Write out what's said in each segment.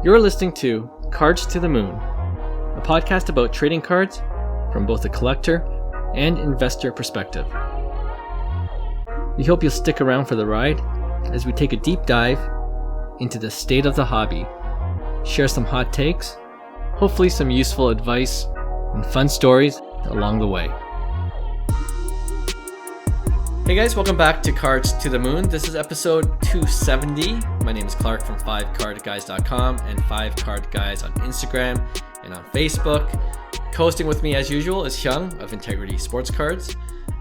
You're listening to Cards to the Moon, a podcast about trading cards from both a collector and investor perspective. We hope you'll stick around for the ride as we take a deep dive into the state of the hobby, share some hot takes, hopefully some useful advice, and fun stories along the way. Hey guys, welcome back to Cards to the Moon. This is episode 270. My name is Clark from 5cardguys.com and 5cardguys on Instagram and on Facebook. Co-hosting with me as usual is Hyung of Integrity Sports Cards.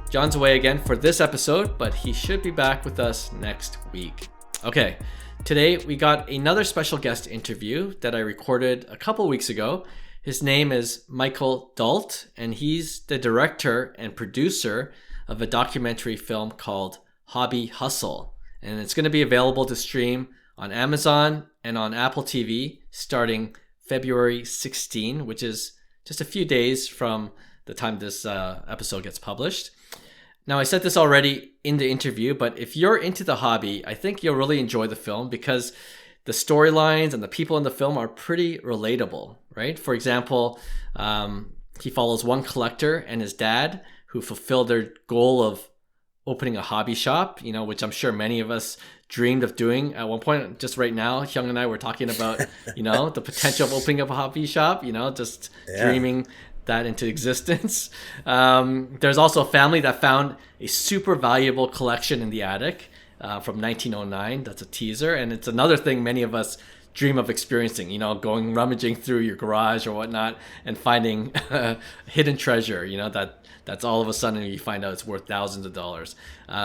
John's away again for this episode, but he should be back with us next week. Okay, today we got another special guest interview that I recorded a couple weeks ago. His name is Michael Dault, and he's the director and producer of a documentary film called Hobby Hustle. And it's going to be available to stream on Amazon and on Apple TV starting February 16, which is just a few days from the time this episode gets published. Now, I said this already in the interview, but if you're into the hobby, I think you'll really enjoy the film because the storylines and the people in the film are pretty relatable, right? For example, he follows one collector and his dad who fulfilled their goal of opening a hobby shop, which I'm sure many of us dreamed of doing at one point. Just right now, Hyung and I were talking about, the potential of opening up a hobby shop, dreaming that into existence. There's also a family that found a super valuable collection in the attic from 1909. That's a teaser. And it's another thing many of us dream of experiencing, going rummaging through your garage or whatnot and finding hidden treasure, that's all of a sudden you find out it's worth thousands of dollars.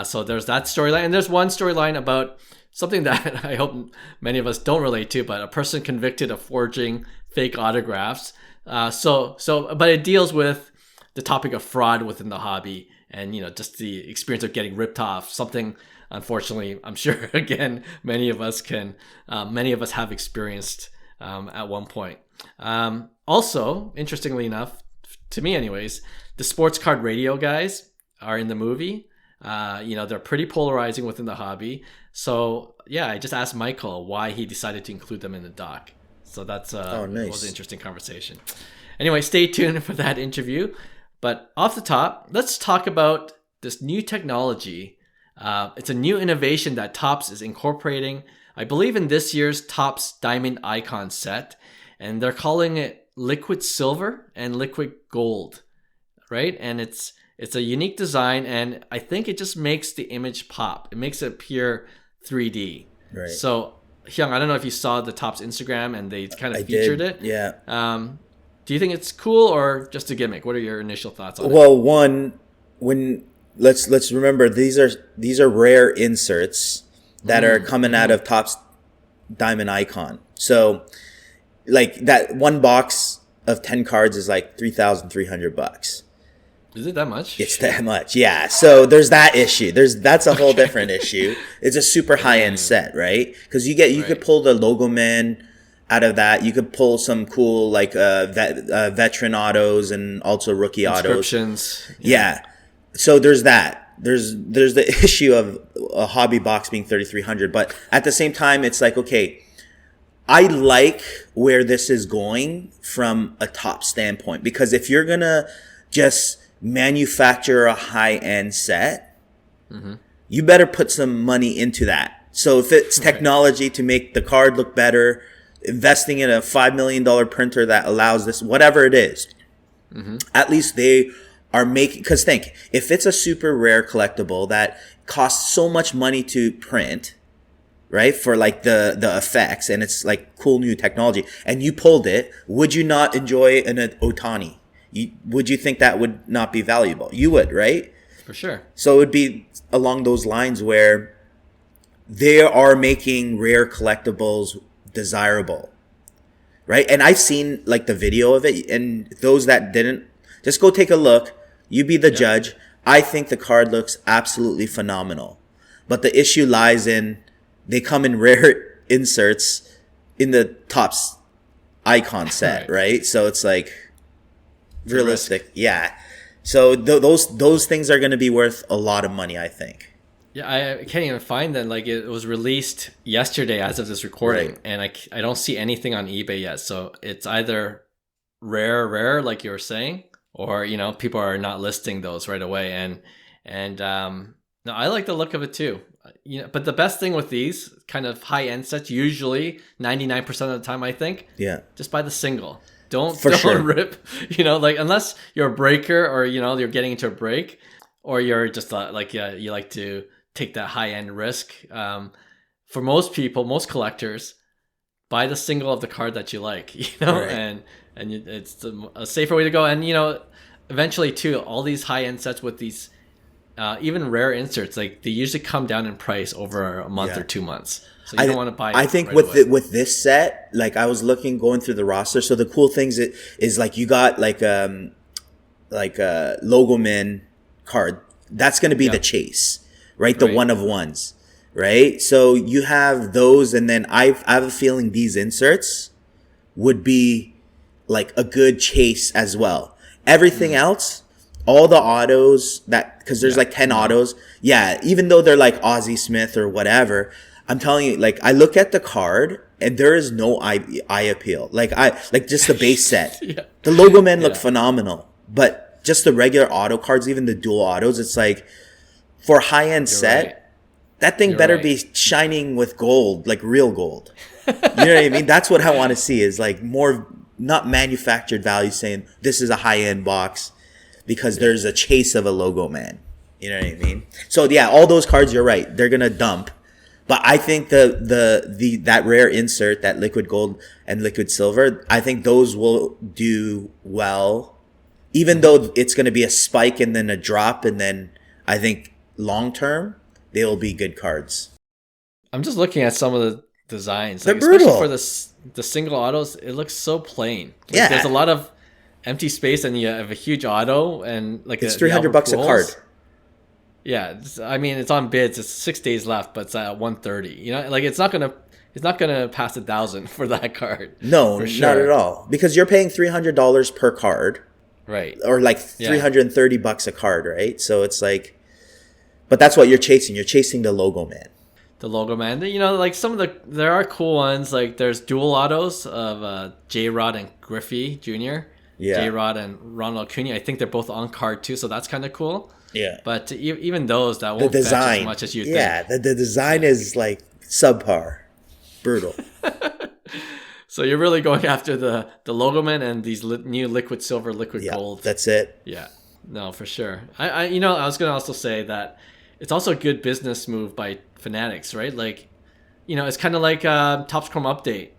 So there's that storyline. And there's one storyline about something that I hope many of us don't relate to, but a person convicted of forging fake autographs. But it deals with the topic of fraud within the hobby and, just the experience of getting ripped off. Something, unfortunately, I'm sure, again, many of us have experienced at one point. Also, interestingly enough, to me anyways, the sports card radio guys are in the movie. They're pretty polarizing within the hobby. So yeah, I just asked Michael why he decided to include them in the doc. So that's nice. Was an interesting conversation. Anyway, stay tuned for that interview. But off the top, let's talk about this new technology. It's a new innovation that Topps is incorporating, I believe, in this year's Topps Diamond Icon set. And they're calling it liquid silver and liquid gold, right? And it's a unique design, and I think it just makes the image pop. It makes it appear 3D. Right. So, Hyung, I don't know if you saw the Topps Instagram and they kind of featured it. Yeah. Do you think it's cool or just a gimmick? What are your initial thoughts on it? Well, let's remember these are rare inserts that are coming out of Topps Diamond Icon. So, like that one box of 10 cards is like $3,300. Is it that much? It's that much, yeah. So there's that issue. That's a whole different issue. It's a super high end set, right? Because you could pull the logo man out of that. You could pull some cool like veteran autos and also rookie autos. Inscriptions. Yeah. So there's that. There's the issue of a hobby box being $3,300, but at the same time, it's like, okay, I like where this is going from a top standpoint, because if you're gonna just manufacture a high-end set, you better put some money into that. So if it's technology to make the card look better, investing in a $5 million printer that allows this, whatever it is, at least they are making, because think, if it's a super rare collectible that costs so much money to print, right, for like the effects, and it's like cool new technology, and you pulled it, would you not enjoy an Otani? Would you think that would not be valuable? You would, right? For sure. So it would be along those lines where they are making rare collectibles desirable, right? And I've seen like the video of it, and those that didn't, just go take a look. You be the judge. I think the card looks absolutely phenomenal. But the issue lies in they come in rare inserts in the Topps Icon set, right? So it's like realistic. Yeah. So those things are going to be worth a lot of money, I think. Yeah, I can't even find that. Like, it was released yesterday as of this recording, Right. and I don't see anything on eBay yet. So it's either rare, like you were saying, or people are not listing those right away. And no, I like the look of it too. But the best thing with these kind of high end sets, usually 99% of the time, I think, Yeah. just buy the single. Don't Sure. rip. Like unless you're a breaker or you're getting into a break, or you're just you like to take that high end risk. For most people, most collectors, buy the single of the card that you like, Right. and it's a safer way to go. And eventually too, all these high end sets with these even rare inserts, like they usually come down in price over a month Yeah. or 2 months. So you don't want to buy. I think right with away. with this set, like I was going through the roster. So the cool things is like you got like a logo man card. That's going to be the chase, right? The Right. one of ones, right? So you have those, and then I have a feeling these inserts would be like a good chase as well. Everything else, all the autos because there's like 10 autos. Yeah. Even though they're like Ozzie Smith or whatever, I'm telling you, like I look at the card and there is no eye appeal. Like just the base set, the logo men look phenomenal, but just the regular auto cards, even the dual autos, it's like for a high end set, right. that thing You're better right. be shining with gold, like real gold. You know what I mean? That's what I want to see is like more not manufactured value saying this is a high end box because there's a chase of a logo man. You know what I mean? So yeah, all those cards, you're right. They're gonna dump. But I think that rare insert, that liquid gold and liquid silver, I think those will do well. Even though it's going to be a spike and then a drop, and then I think long term they'll be good cards. I'm just looking at some of the designs. They're especially brutal. for the single autos. It looks so plain. Like, Yeah. there's a lot of empty space, and you have a huge auto, and like It's the Albert $300 a Pujols. card. Yeah, I mean it's on bids. It's 6 days left, but it's at 130. Like it's not gonna pass 1,000 for that card. No, for sure. not at all. Because you're paying $300 per card, Right. or like $330 a card, right? So it's like, but that's what you're chasing. You're chasing the logo man. The logo man. Like there are cool ones. Like there's dual autos of J Rod and Griffey Jr. Yeah. J Rod and Ronald Acuna. I think they're both on card too, so that's kind of cool. Yeah. But even those, that The won't fetch design, as much as you yeah, think. the design is like subpar, brutal. So you're really going after the logo man and these new liquid silver, liquid Yeah, gold. that's it. Yeah, no, for sure. I was gonna also say that it's also a good business move by Fanatics, right? Like, it's kind of like Topps Chrome Update.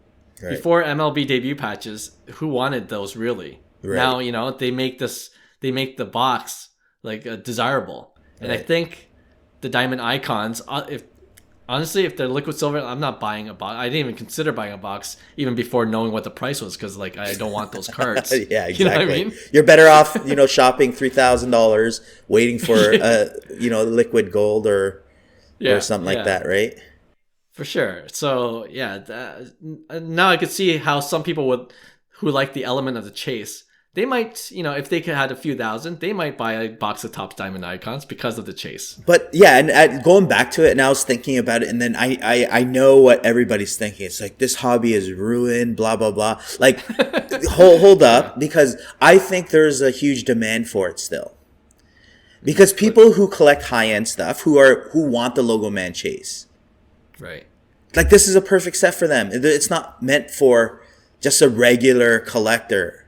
Right. Before MLB debut patches, who wanted those really? Right. Now, they make the box like desirable, and I Right. think the diamond icons, if they're liquid silver, I'm not buying a box. I didn't even consider buying a box even before knowing what the price was, because like I don't want those cards. Yeah, exactly. You know what I mean? You're better off, shopping $3,000, waiting for liquid gold or something like that, right? For sure. So yeah, now I could see how some people who like the element of the chase, they might, if they could had a few thousand, they might buy a box of Topps Diamond Icons because of the chase. But yeah, and going back to it, and I was thinking about it, and then I know what everybody's thinking. It's like, this hobby is ruined, blah blah blah. Like, hold up, because I think there's a huge demand for it still. Because people who collect high end stuff, who want the logo man chase, Right. like, this is a perfect set for them. It's not meant for just a regular collector.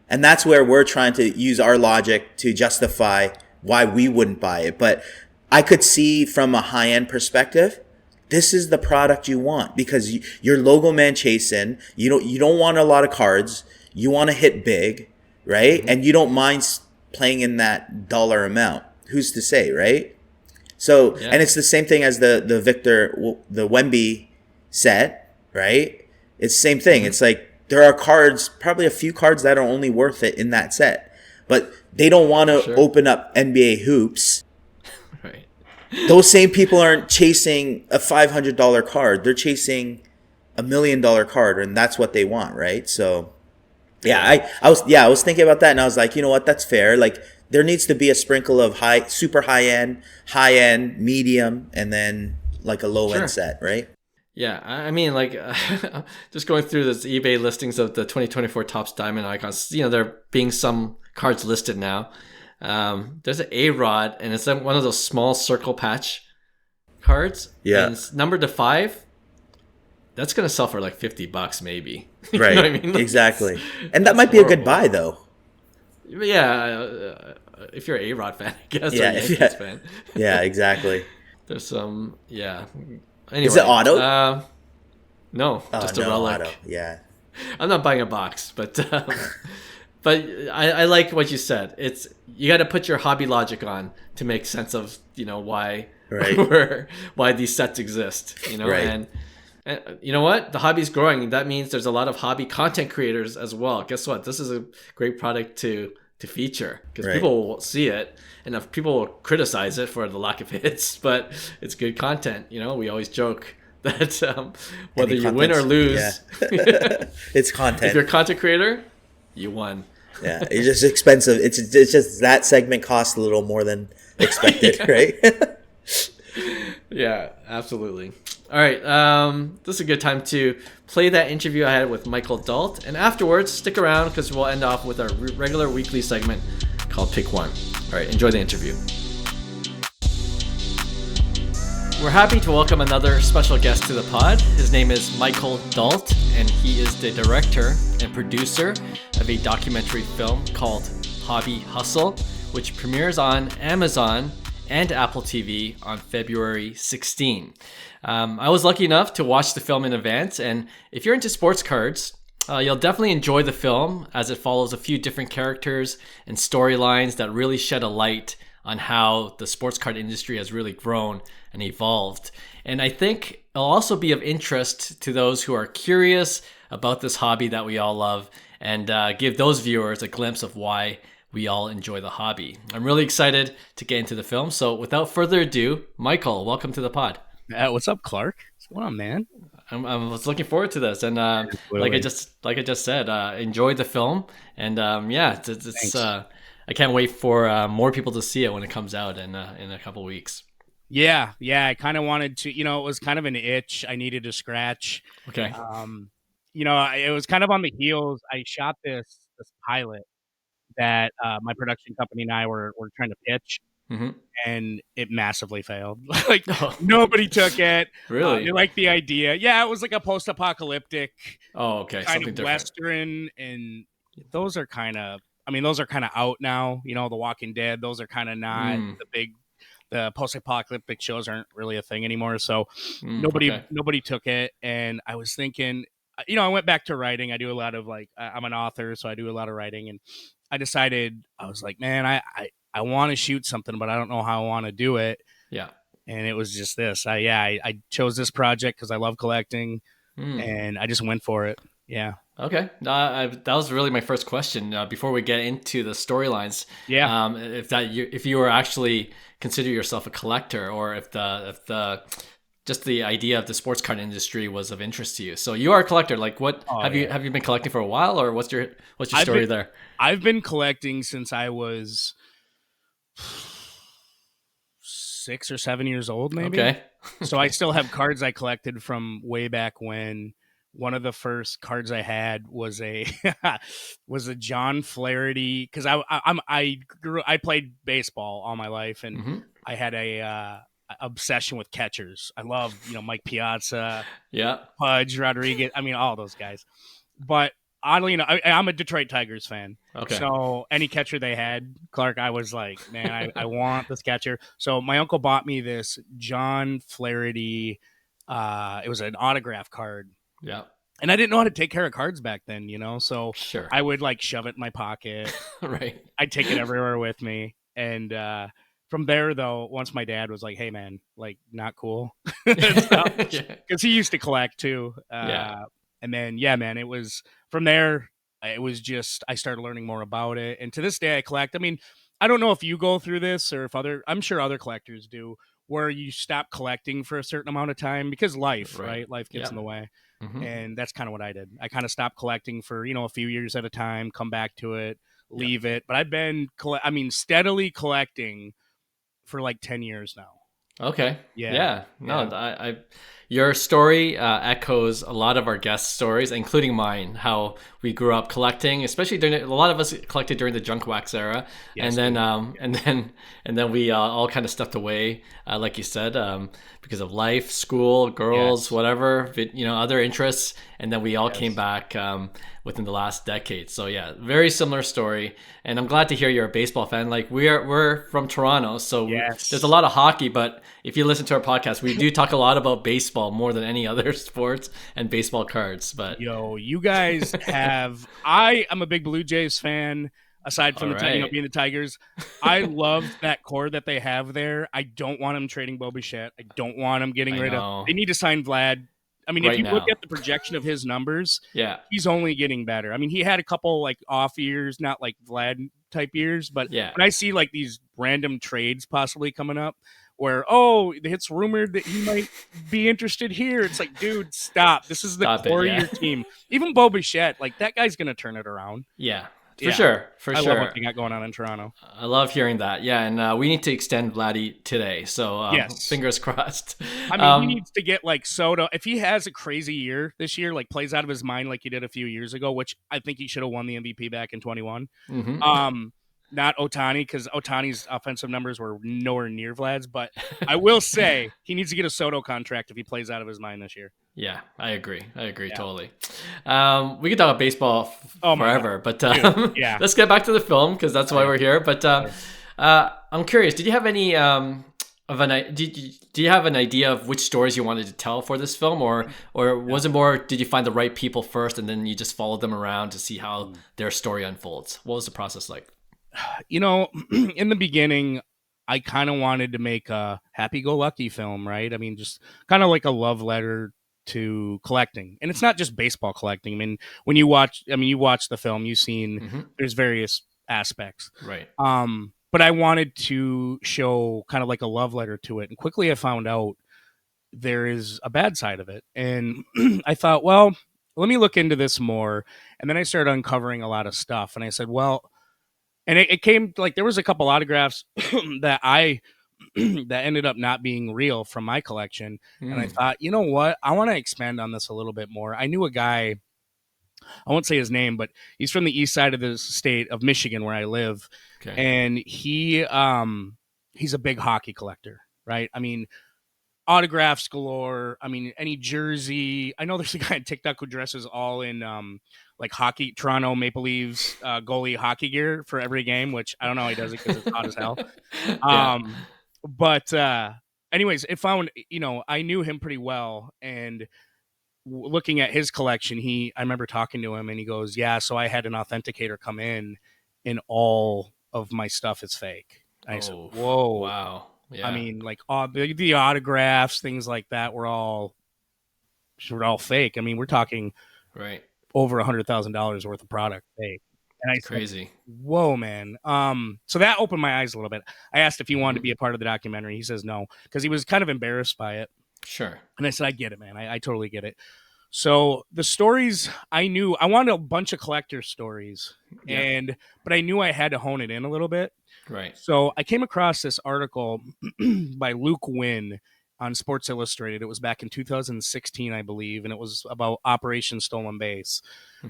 And that's where we're trying to use our logic to justify why we wouldn't buy it. But I could see from a high-end perspective, this is the product you want, because you're logo man chasing. You don't want a lot of cards. You want to hit big, right? Mm-hmm. And you don't mind playing in that dollar amount. Who's to say, right? So, and it's the same thing as the Wemby set, right? It's the same thing. Mm-hmm. It's like, there are cards, probably a few cards that are only worth it in that set. But they don't want to open up NBA hoops. Right. Those same people aren't chasing a $500 card. They're chasing $1 million card, and that's what they want, right? So, yeah, I was thinking about that, and I was like, you know what? That's fair. Like, There needs to be a sprinkle of super high end, medium, and then like a low end Sure. set, right? Yeah, I mean, like, just going through this eBay listings of the 2024 Topps Diamond Icons, there being some cards listed now. There's an A-Rod, and it's like one of those small circle patch cards, Yeah. and it's numbered to 5. That's gonna sell for like $50 maybe. You know Right. what I mean? Like, Exactly. And that that's might be a good horrible. buy though. Yeah, if you're an A-Rod fan, I guess, or Yeah. a Yankees fan. Yeah. Exactly. There's some, yeah. Is it Anyway, auto? no, Oh just a no, relic. auto. Yeah. I'm not buying a box, but but I like what you said. It's you got to put your hobby logic on to make sense of why Right. why these sets exist. Right. And you know what? The hobby's growing. That means there's a lot of hobby content creators as well. Guess what? This is a great product to feature because Right. people will see it, and if people will criticize it for the lack of hits, but it's good content. We always joke that whether Any you win or contents- lose, Yeah. It's if content. you're a content creator, you won. Yeah. It's just expensive. It's just that segment costs a little more than expected, right? Yeah, absolutely. All right, this is a good time to play that interview I had with Michael Dault, and afterwards, stick around because we'll end off with our regular weekly segment called Pick One. All right, enjoy the interview. We're happy to welcome another special guest to the pod. His name is Michael Dault, and he is the director and producer of a documentary film called Hobby Hustle, which premieres on Amazon and Apple TV on February 16. I was lucky enough to watch the film in advance, and if you're into sports cards, you'll definitely enjoy the film as it follows a few different characters and storylines that really shed a light on how the sports card industry has really grown and evolved. And I think it'll also be of interest to those who are curious about this hobby that we all love and give those viewers a glimpse of why we all enjoy the hobby. I'm really excited to get into the film. So without further ado, Michael, welcome to the pod. What's up, Clark? What's going on, man? I was looking forward to this, and like I just said, enjoyed the film, and it's I can't wait for more people to see it when it comes out in a couple weeks. Yeah. I kind of wanted to, it was kind of an itch I needed to scratch. Okay. It was kind of on the heels. I shot this pilot that my production company and I were trying to pitch. Mm-hmm. And it massively failed. Like nobody took it. Really? They liked the idea. Yeah, it was like a post-apocalyptic okay, kind something of different. Western, and those are kind of out now. The Walking Dead. Those are kind of not the post-apocalyptic shows aren't really a thing anymore. So nobody took it, and I was thinking, I went back to writing. I do a lot of I'm an author, so I do a lot of writing, and I decided I was like, man, I want to shoot something, but I don't know how I want to do it. Yeah. And it was just this. I chose this project because I love collecting, and I just went for it. Yeah. Okay. That was really my first question before we get into the storylines. Yeah. If you were actually consider yourself a collector, or if the just the idea of the sports card industry was of interest to you. So you are a collector. Like, what have you been collecting for a while, or what's your story there? I've been collecting since I was 6 or 7 years old, maybe. Okay. So I still have cards I collected from way back when. One of the first cards I had was a John Flaherty, because I played baseball all my life, and I had a obsession with catchers. I love Mike Piazza, Pudge, Rodriguez. I mean, all those guys. But oddly enough, I'm a Detroit Tigers fan. Okay. So any catcher they had, Clark, I was like, man, I want this catcher. So my uncle bought me this John Flaherty. It was an autograph card. Yeah. And I didn't know how to take care of cards back then, So Sure. I would shove it in my pocket. Right. I'd take it everywhere with me. And from there, though, once my dad was like, hey, man, not cool. Because he used to collect too. And then, man, it was from there. It was just I started learning more about it. And to this day, I collect. I mean, I don't know if you go through this or if I'm sure other collectors do, where you stop collecting for a certain amount of time because life, right? Life gets in the way. And that's kind of what I did. I kind of stopped collecting for, a few years at a time, come back to it, leave it. But I've been, steadily collecting for like 10 years now. Okay. Yeah. No, I your story echoes a lot of our guest stories, including mine. How we grew up collecting, especially during a lot of us collected during the junk wax era, Yes, and then we all kind of stepped away, like you said, because of life, school, girls, whatever, other interests, and then we all came back within the last decade. So yeah, very similar story, and I'm glad to hear you're a baseball fan. Like we're from Toronto, so there's a lot of hockey, but if you listen to our podcast, we do talk a lot about baseball more than any other sports and baseball cards. But you guys have. I am a big Blue Jays fan. Aside from being the Tigers, I love that core that they have there. I don't want them trading Bo Bichette. I don't want them getting rid of. They need to sign Vlad. I mean, if you look at the projection of his numbers, he's only getting better. I mean, he had a couple like off years, not like Vlad type years, but when I see like these random trades possibly coming up, where it's rumored that he might be interested here. It's like, dude, stop. This is the core of your team. Even Bo Bichette, like that guy's gonna turn it around. Yeah. For sure. I love what they got going on in Toronto. I love hearing that. Yeah, and we need to extend Vladdy today. So fingers crossed. I mean, he needs to get like Soto. If he has a crazy year this year, like plays out of his mind like he did a few years ago, which I think he should have won the MVP back in 21. Mm-hmm. Not Ohtani, because Ohtani's offensive numbers were nowhere near Vlad's. But I will say he needs to get a Soto contract if he plays out of his mind this year. Yeah, I agree totally. We could talk about baseball forever, but let's get back to the film because that's why we're here. But I'm curious, did you have any do you have an idea of which stories you wanted to tell for this film, or was it more, did you find the right people first and then you just followed them around to see how their story unfolds? What was the process like? In the beginning, I kind of wanted to make a happy-go-lucky film, right? I mean, just kind of like a love letter to collecting. And it's not just baseball collecting. I mean, when you watch the film, you've seen there's various aspects. Right. But I wanted to show kind of like a love letter to it. And quickly I found out there is a bad side of it. And I thought, well, let me look into this more. And then I started uncovering a lot of stuff. And I said, well, and it came like there was a couple autographs that that ended up not being real from my collection. And I thought, you know what? I want to expand on this a little bit more. I knew a guy, I won't say his name, but he's from the east side of the state of Michigan where I live. Okay. And he's a big hockey collector, right? I mean, autographs galore. I mean, any jersey. I know there's a guy on TikTok who dresses all in like hockey, Toronto Maple Leafs goalie hockey gear for every game, which I don't know how he does it because it's hot as hell. But anyways, it found, I knew him pretty well. And looking at his collection, I remember talking to him and he goes, yeah, so I had an authenticator come in and all of my stuff is fake. And I said, whoa. Wow. Yeah. I mean, like the autographs, things like that were all fake. I mean, we're talking over $100,000 worth of product fake. And I crazy. Said, whoa, man. So that opened my eyes a little bit. I asked if he wanted to be a part of the documentary. He says no, because he was kind of embarrassed by it. Sure. And I said, I get it, man. I totally get it. So the stories I wanted a bunch of collector stories, but I knew I had to hone it in a little bit. Right. So I came across this article by Luke Wynn on Sports Illustrated. It was back in 2016, I believe, and it was about Operation Stolen Base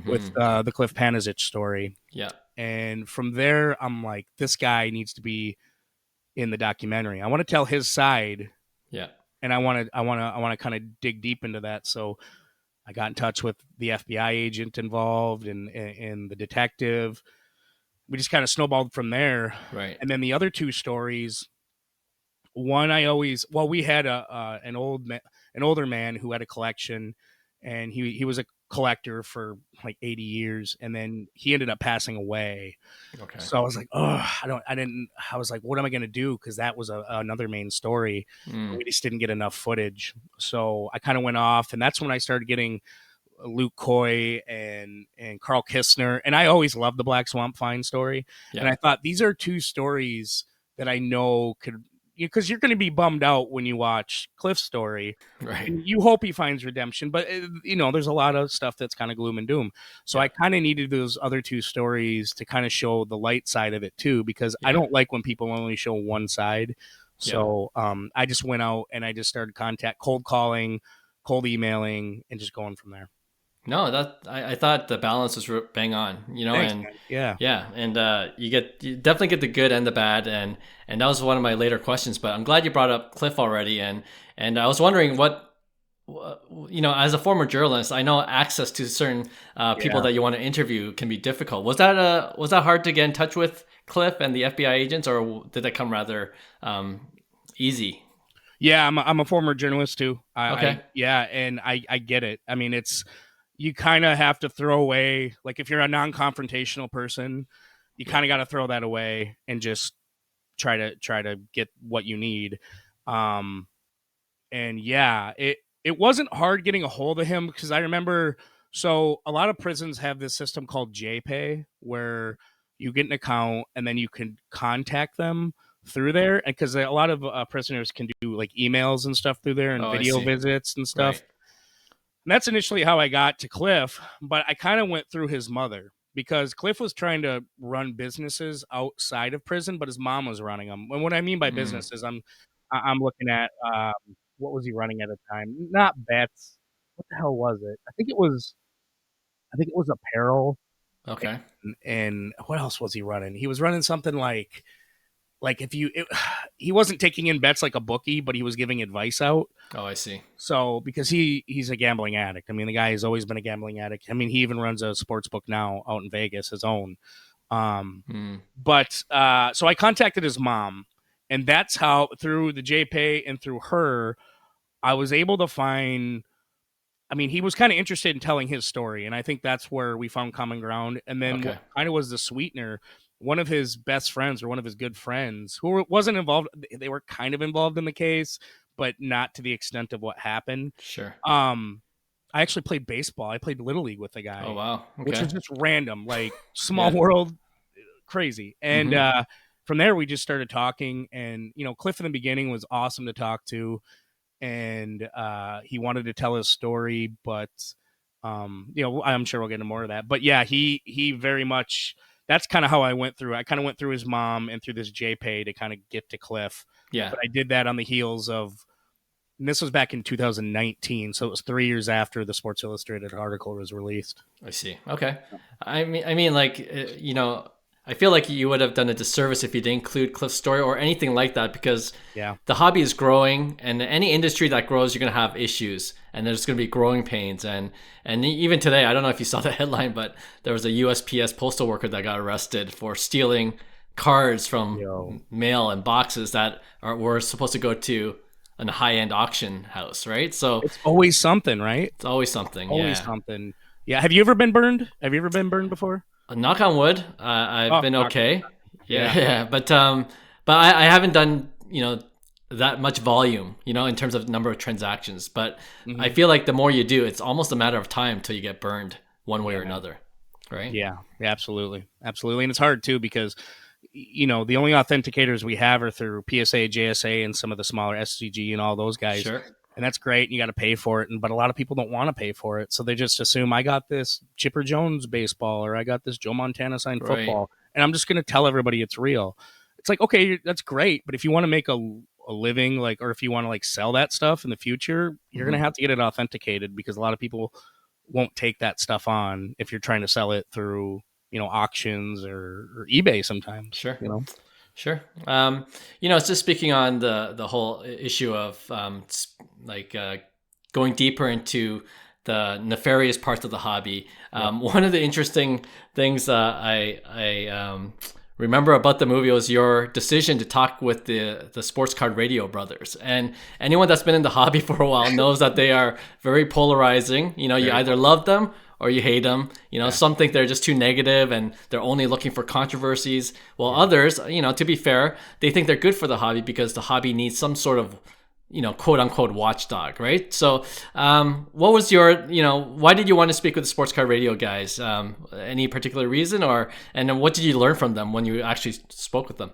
with the Cliff Panasic story. Yeah. And from there, I'm like, this guy needs to be in the documentary. I want to tell his side. Yeah. And I want to kind of dig deep into that. So I got in touch with the FBI agent involved and the detective. We just kind of snowballed from there. Right. And then the other two stories, one we had an older man who had a collection, and he was a collector for like 80 years, and then he ended up passing away. Okay. So I was like, I was like, what am I going to do? Because that was another main story. We just didn't get enough footage. So I kind of went off, and that's when I started getting Luke Coy and Carl Kistner. And I always loved the Black Swamp Find story. Yeah. And I thought these are two stories that I know could because you're going to be bummed out when you watch Cliff's story. Right. And you hope he finds redemption, but there's a lot of stuff that's kind of gloom and doom. So I kind of needed those other two stories to kind of show the light side of it too, because I don't like when people only show one side. So I just went out and I just started cold calling, cold emailing, and just going from there. No, I thought the balance was bang on, Thanks, and man. Yeah, and you definitely get the good and the bad, and that was one of my later questions. But I'm glad you brought up Cliff already, and I was wondering what, as a former journalist, I know access to certain people that you want to interview can be difficult. Was that hard to get in touch with Cliff and the FBI agents, or did that come rather easy? Yeah, I'm a former journalist too. Okay. And I get it. I mean, you kind of have to throw away, like if you're a non-confrontational person, you kind of got to throw that away and just try to get what you need. And yeah, it wasn't hard getting a hold of him, because I remember, so a lot of prisons have this system called JPay where you get an account and then you can contact them through there. And because a lot of prisoners can do like emails and stuff through there and video visits and stuff. Right. And that's initially how I got to Cliff, but I kind of went through his mother, because Cliff was trying to run businesses outside of prison, but his mom was running them. And what I mean by businesses, I'm looking at what was he running at the time? Not bets. What the hell was it? I think it was apparel. Okay. And what else was he running? He was running something like he wasn't taking in bets like a bookie, but he was giving advice out. Oh, I see. So because he's a gambling addict. I mean, the guy has always been a gambling addict. I mean, he even runs a sports book now out in Vegas, his own. But so I contacted his mom, and that's how, through the JPay and through her, I was able to find. I mean, he was kind of interested in telling his story, and I think that's where we found common ground. And then what kind of was the sweetener, one of his best friends, or one of his good friends, who wasn't involved, they were kind of involved in the case, but not to the extent of what happened. Sure. I actually played baseball. I played Little League with the guy. Oh, wow. Okay. Which was just random, like small world, crazy. And from there, we just started talking. And, Cliff in the beginning was awesome to talk to. And he wanted to tell his story, but, I'm sure we'll get into more of that. But, yeah, he very much... That's kind of how I went through. I kind of went through his mom and through this JPay to kind of get to Cliff. Yeah. But I did that on the heels of, and this was back in 2019. So it was 3 years after the Sports Illustrated article was released. I see. Okay. I mean, like, I feel like you would have done a disservice if you didn't include Cliff's story or anything like that, because the hobby is growing, and any industry that grows, you're going to have issues, and there's going to be growing pains. And even today, I don't know if you saw the headline, but there was a USPS postal worker that got arrested for stealing cards from mail and boxes that were supposed to go to a high-end auction house, right? So it's always something, right? It's always something. Always something. Yeah. Have you ever been burned? Have you ever been burned before? Knock on wood. I've been okay. Yeah. But I haven't done, that much volume, in terms of number of transactions. But I feel like the more you do, it's almost a matter of time till you get burned one way or another. Right? Yeah, absolutely. Absolutely. And it's hard too, because, the only authenticators we have are through PSA, JSA, and some of the smaller SCG and all those guys. Sure. And that's great. And you got to pay for it. But a lot of people don't want to pay for it. So they just assume I got this Chipper Jones baseball, or I got this Joe Montana signed football. And I'm just going to tell everybody it's real. It's like, okay, that's great. But if you want to make a living, or if you want to sell that stuff in the future, you're going to have to get it authenticated, because a lot of people won't take that stuff on if you're trying to sell it through, auctions or eBay sometimes. Sure. Sure. It's just speaking on the whole issue of going deeper into the nefarious parts of the hobby. One of the interesting things I remember about the movie was your decision to talk with the sports card radio brothers. And anyone that's been in the hobby for a while knows that they are very polarizing. You either love them or you hate them. Some think they're just too negative and they're only looking for controversies. While others, to be fair, they think they're good for the hobby because the hobby needs some sort of, quote unquote watchdog, right? So what was your, why did you want to speak with the sports card radio guys? Any particular reason, and then what did you learn from them when you actually spoke with them?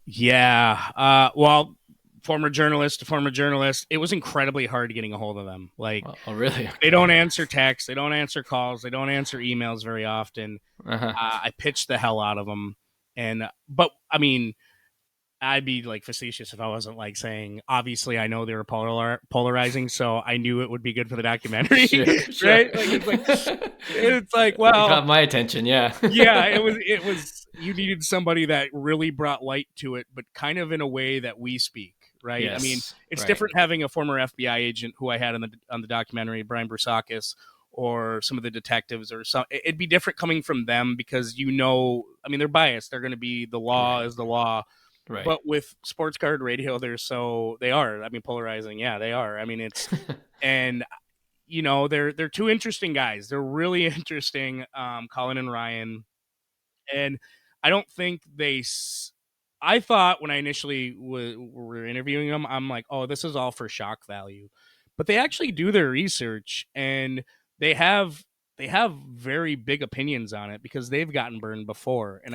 Yeah. Well, former journalist to former journalist, it was incredibly hard getting a hold of them. Like, oh really? Okay. They don't answer texts, they don't answer calls, they don't answer emails very often. Uh-huh. I pitched the hell out of them, but I mean, I'd be like facetious if I wasn't like saying, obviously I know they were polarizing, so I knew it would be good for the documentary, sure. right? Like, it's like, well, it got my attention, yeah. yeah, it was. You needed somebody that really brought light to it, but kind of in a way that we speak, right? Yes, I mean, it's right. different having a former FBI agent who I had on the documentary, Brian Brusakis, or some of the detectives, or some. It'd be different coming from them because I mean, they're biased. They're going to be the law is the law. Right. But with sports card radio, they are. I mean, polarizing. Yeah, they are. I mean, it's and they're two interesting guys. They're really interesting, Colin and Ryan. And I don't think I thought when I initially were interviewing them, I'm like, oh, this is all for shock value. But they actually do their research, and they have very big opinions on it because they've gotten burned before. And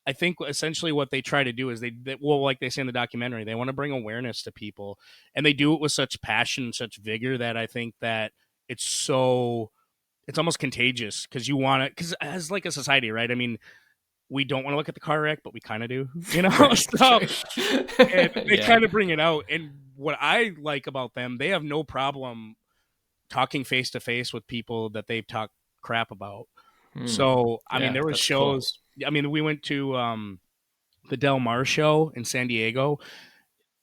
I think essentially what they try to do is like they say in the documentary, they want to bring awareness to people, and they do it with such passion and such vigor that I think that it's almost contagious because you want it, because as like a society, right? I mean, we don't want to look at the car wreck, but we kind of do, so and they kind of bring it out. And what I like about them, they have no problem talking face to face with people that they've talked crap about. So, I mean, there were shows. Cool. I mean, we went to the Del Mar show in San Diego,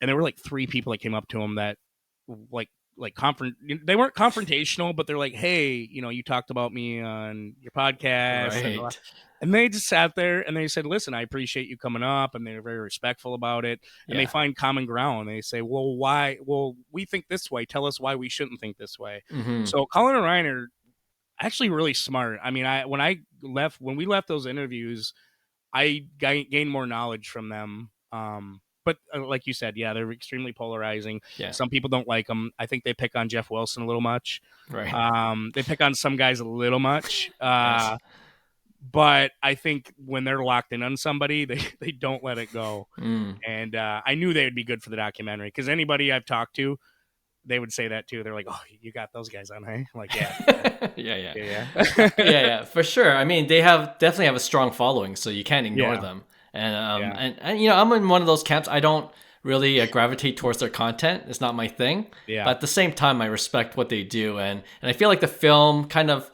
and there were like 3 people that came up to him that they weren't confrontational, but they're like, hey, you talked about me on your podcast. Right. And they just sat there and they said, listen, I appreciate you coming up. And they're very respectful about it. And they find common ground. They say, well, why? Well, we think this way. Tell us why we shouldn't think this way. Mm-hmm. So Colin and Ryan are actually really smart. I mean, when we left those interviews, I gained more knowledge from them. But like you said, they're extremely polarizing. Yeah. Some people don't like them. I think they pick on Jeff Wilson a little much. Right. They pick on some guys a little much. Yes. But I think when they're locked in on somebody, they don't let it go. And I knew they would be good for the documentary because anybody I've talked to, they would say that too. They're like, "Oh, you got those guys on, hey?" I'm like, yeah. yeah, for sure. I mean, they definitely have a strong following, so you can't ignore them. And I'm in one of those camps. I don't really gravitate towards their content. It's not my thing. Yeah. But at the same time, I respect what they do, and I feel like the film kind of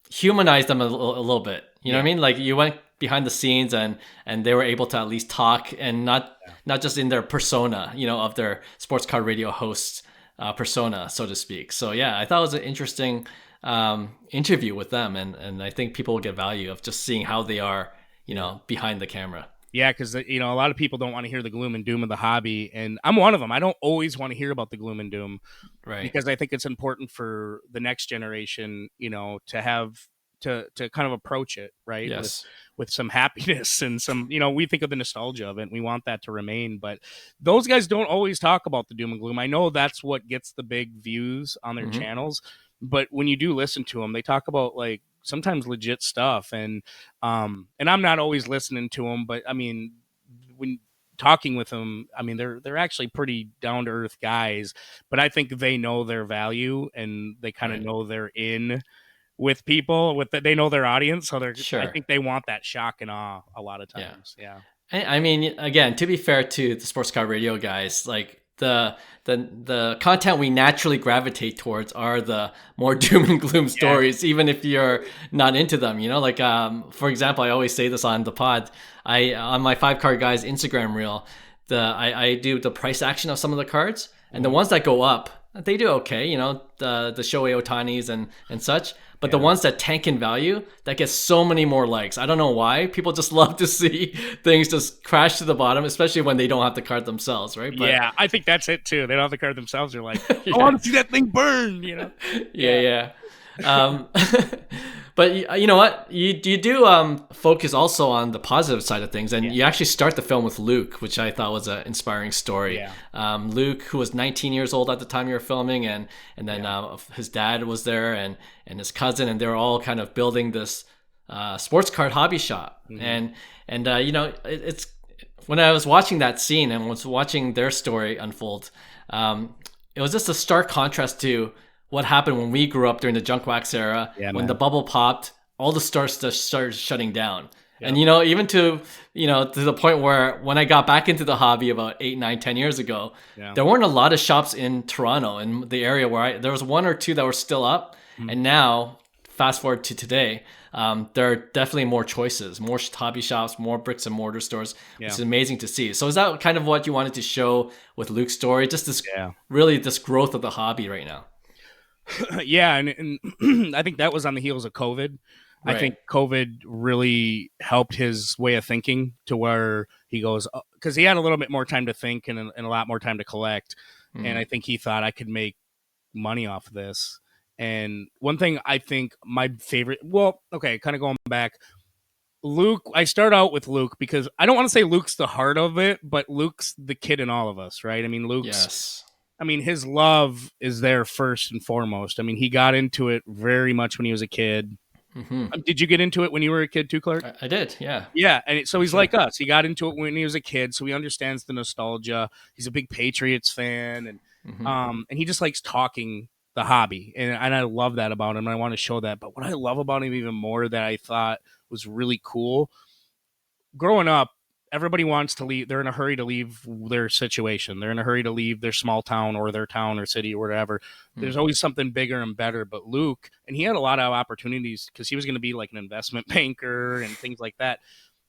humanized them a little bit. You know what I mean? Like you went behind the scenes, and they were able to at least talk, and not just in their persona, of their sports card radio host persona, so to speak. So yeah, I thought it was an interesting interview with them, and I think people will get value of just seeing how they are, behind the camera. Yeah, because a lot of people don't want to hear the gloom and doom of the hobby, and I'm one of them. I don't always want to hear about the gloom and doom, right? Because I think it's important for the next generation, to have to kind of approach it, right? Yes. With some happiness and some, we think of the nostalgia of it, and we want that to remain. But those guys don't always talk about the doom and gloom. I know that's what gets the big views on their channels, but when you do listen to them, they talk about like sometimes legit stuff, and I'm not always listening to them, but I mean, when talking with them, I mean, they're actually pretty down to earth guys, but I think they know their value, and they kind of know they're in with people, they know their audience, so I think they want that shock and awe a lot of times. Yeah. I mean, again, to be fair to the sports car radio guys, like the content we naturally gravitate towards are the more doom and gloom stories, even if you're not into them. Like for example, I always say this on the pod. On my 5 Card Guys Instagram reel, I do the price action of some of the cards, and the ones that go up, they do okay. The Shohei Ohtanis and such. But the ones that tank in value, that gets so many more likes. I don't know why. People just love to see things just crash to the bottom, especially when they don't have the card themselves, right? But, yeah, I think that's it too. They don't have the card themselves. They're like, I want to see that thing burn, Yeah. But you know what? You do focus also on the positive side of things, and you actually start the film with Luke, which I thought was an inspiring story. Yeah. Luke, who was 19 years old at the time you were filming, and then his dad was there, and his cousin, and they were all kind of building this sports card hobby shop. And it's when I was watching that scene and was watching their story unfold, um, it was just a stark contrast to what happened when we grew up during the junk wax era. Yeah, When man. the bubble popped, all the stores just started shutting down. Yep. And even to to the point where when I got back into the hobby about 8, 9, 10 years ago, Yeah. there weren't a lot of shops in Toronto, in the area where there was one or two that were still up, and now fast forward to today, there are definitely more choices, more hobby shops, more bricks and mortar stores, which Yeah. is amazing to see. So is that kind of what you wanted to show with Luke's story? Just this, Yeah. really this growth of the hobby right now. Yeah, and I think that was on the heels of COVID. I think COVID really helped his way of thinking to where he goes, because he had a little bit more time to think and a lot more time to collect. And I think he thought I could make money off of this. And one thing I think my favorite, well, okay, kind of going back, Luke, I start out with Luke because I don't want to say Luke's the heart of it, but Luke's the kid in all of us, right? I mean, Yes. his love is there first and foremost. I mean, he got into it very much when he was a kid. Did you get into it when you were a kid too, Clark? I did, yeah. Yeah, and so he's like us. He got into it when he was a kid, so he understands the nostalgia. He's a big Patriots fan, and he just likes talking the hobby, and I love that about him. And I want to show that. But what I love about him even more that I thought was really cool, growing up, everybody wants to leave. They're in a hurry to leave their situation. They're in a hurry to leave their small town or their town or city or whatever. There's always something bigger and better. But Luke, and he had a lot of opportunities because he was going to be like an investment banker and things like that.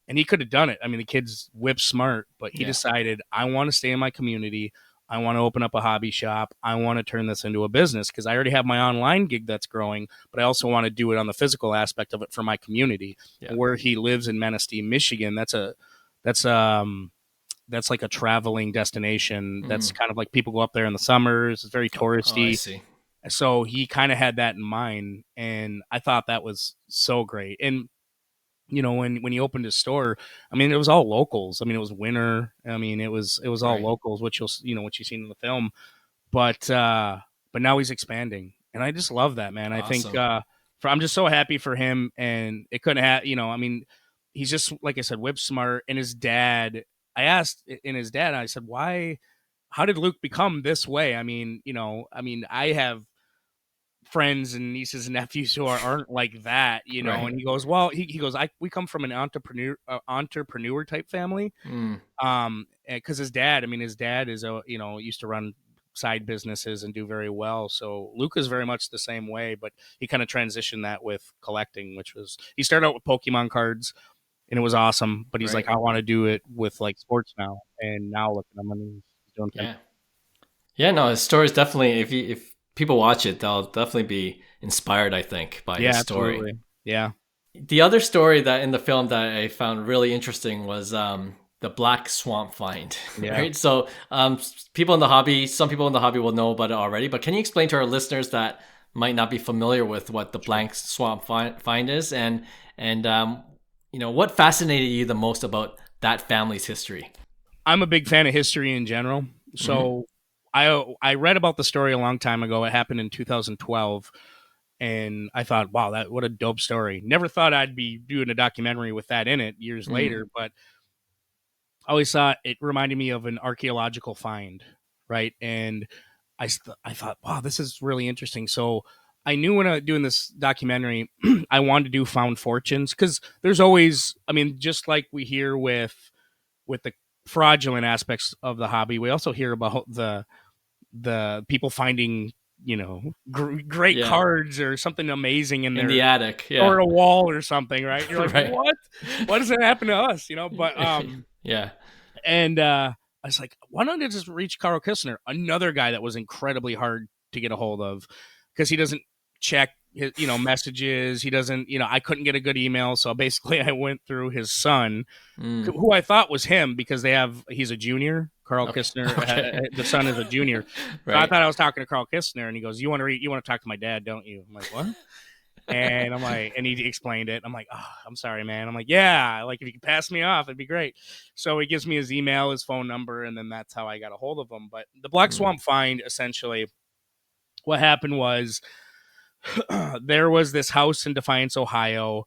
And he could have done it. I mean, the kid's whip smart, but he decided, I want to stay in my community. I want to open up a hobby shop. I want to turn this into a business because I already have my online gig that's growing, but I also want to do it on the physical aspect of it for my community. Yeah. Where he lives in Manistee, Michigan, that's like a traveling destination. That's kind of like people go up there in the summers. It's very touristy. I see. So he kind of had that in mind, and I thought that was so great. And when he opened his store, I mean, it was all locals. I mean, it was winter. I mean, it was all locals, which what you've seen in the film. But now he's expanding, and I just love that, man. I think I'm just so happy for him, and it couldn't have, I mean, he's just, like I said, whip smart. And his dad, I asked I said, how did Luke become this way? I mean, I have friends and nieces and nephews who aren't like that, and he goes, well, he goes, we come from an entrepreneur type family. Because his dad is used to run side businesses and do very well. So Luke is very much the same way, but he kind of transitioned that with collecting, which was, he started out with Pokemon cards and it was awesome, but he's like, I want to do it with like sports now. And now look at him, he's doing no, his story is definitely, if people watch it, they'll definitely be inspired, I think, by his story. Absolutely. Yeah. The other story that in the film that I found really interesting was the black swamp find. Right. So people in the hobby, some people in the hobby will know about it already, but can you explain to our listeners that might not be familiar with what the black swamp find is, and what fascinated you the most about that family's history? I'm a big fan of history in general. So I read about the story a long time ago. It happened in 2012. And I thought, wow, what a dope story. Never thought I'd be doing a documentary with that in it years later, but I always thought it reminded me of an archaeological find, right? And I thought, wow, this is really interesting. So I knew when I was doing this documentary, I wanted to do found fortunes, because there's always, just like we hear with the fraudulent aspects of the hobby, we also hear about the people finding great cards or something amazing in the attic, or a wall or something, right? You're like, what does that happen to us? But and I was like, why don't I just reach Carl Kistner, another guy that was incredibly hard to get a hold of, because he doesn't check his messages. He doesn't, I couldn't get a good email, so basically I went through his son, who I thought was him, because he's a junior. Carl Kistner, the son is a junior. So I thought I was talking to Carl Kistner, and he goes, you want to talk to my dad, don't you? I'm like, what? And I'm like, and he explained it. I'm like, oh, I'm sorry, man. I'm like, yeah, like if you could pass me off, it'd be great. So he gives me his email, his phone number, and then that's how I got a hold of him. But the Black Swamp find, essentially, what happened was there was this house in Defiance, Ohio,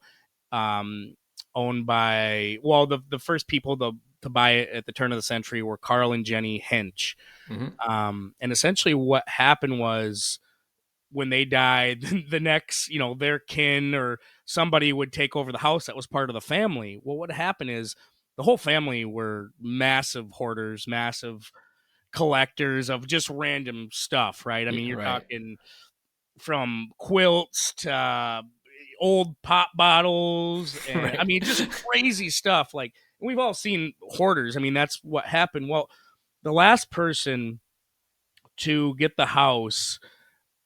owned by, well, the first people, to buy it at the turn of the century were Carl and Jenny Hench. Mm-hmm. And essentially what happened was when they died, the next, their kin or somebody would take over the house that was part of the family. Well, what happened is the whole family were massive hoarders, massive collectors of just random stuff, right? I mean, you're Right. talking from quilts to old pop bottles and Right. I mean just crazy stuff. Like we've all seen hoarders. I mean, that's what happened. Well, the last person to get the house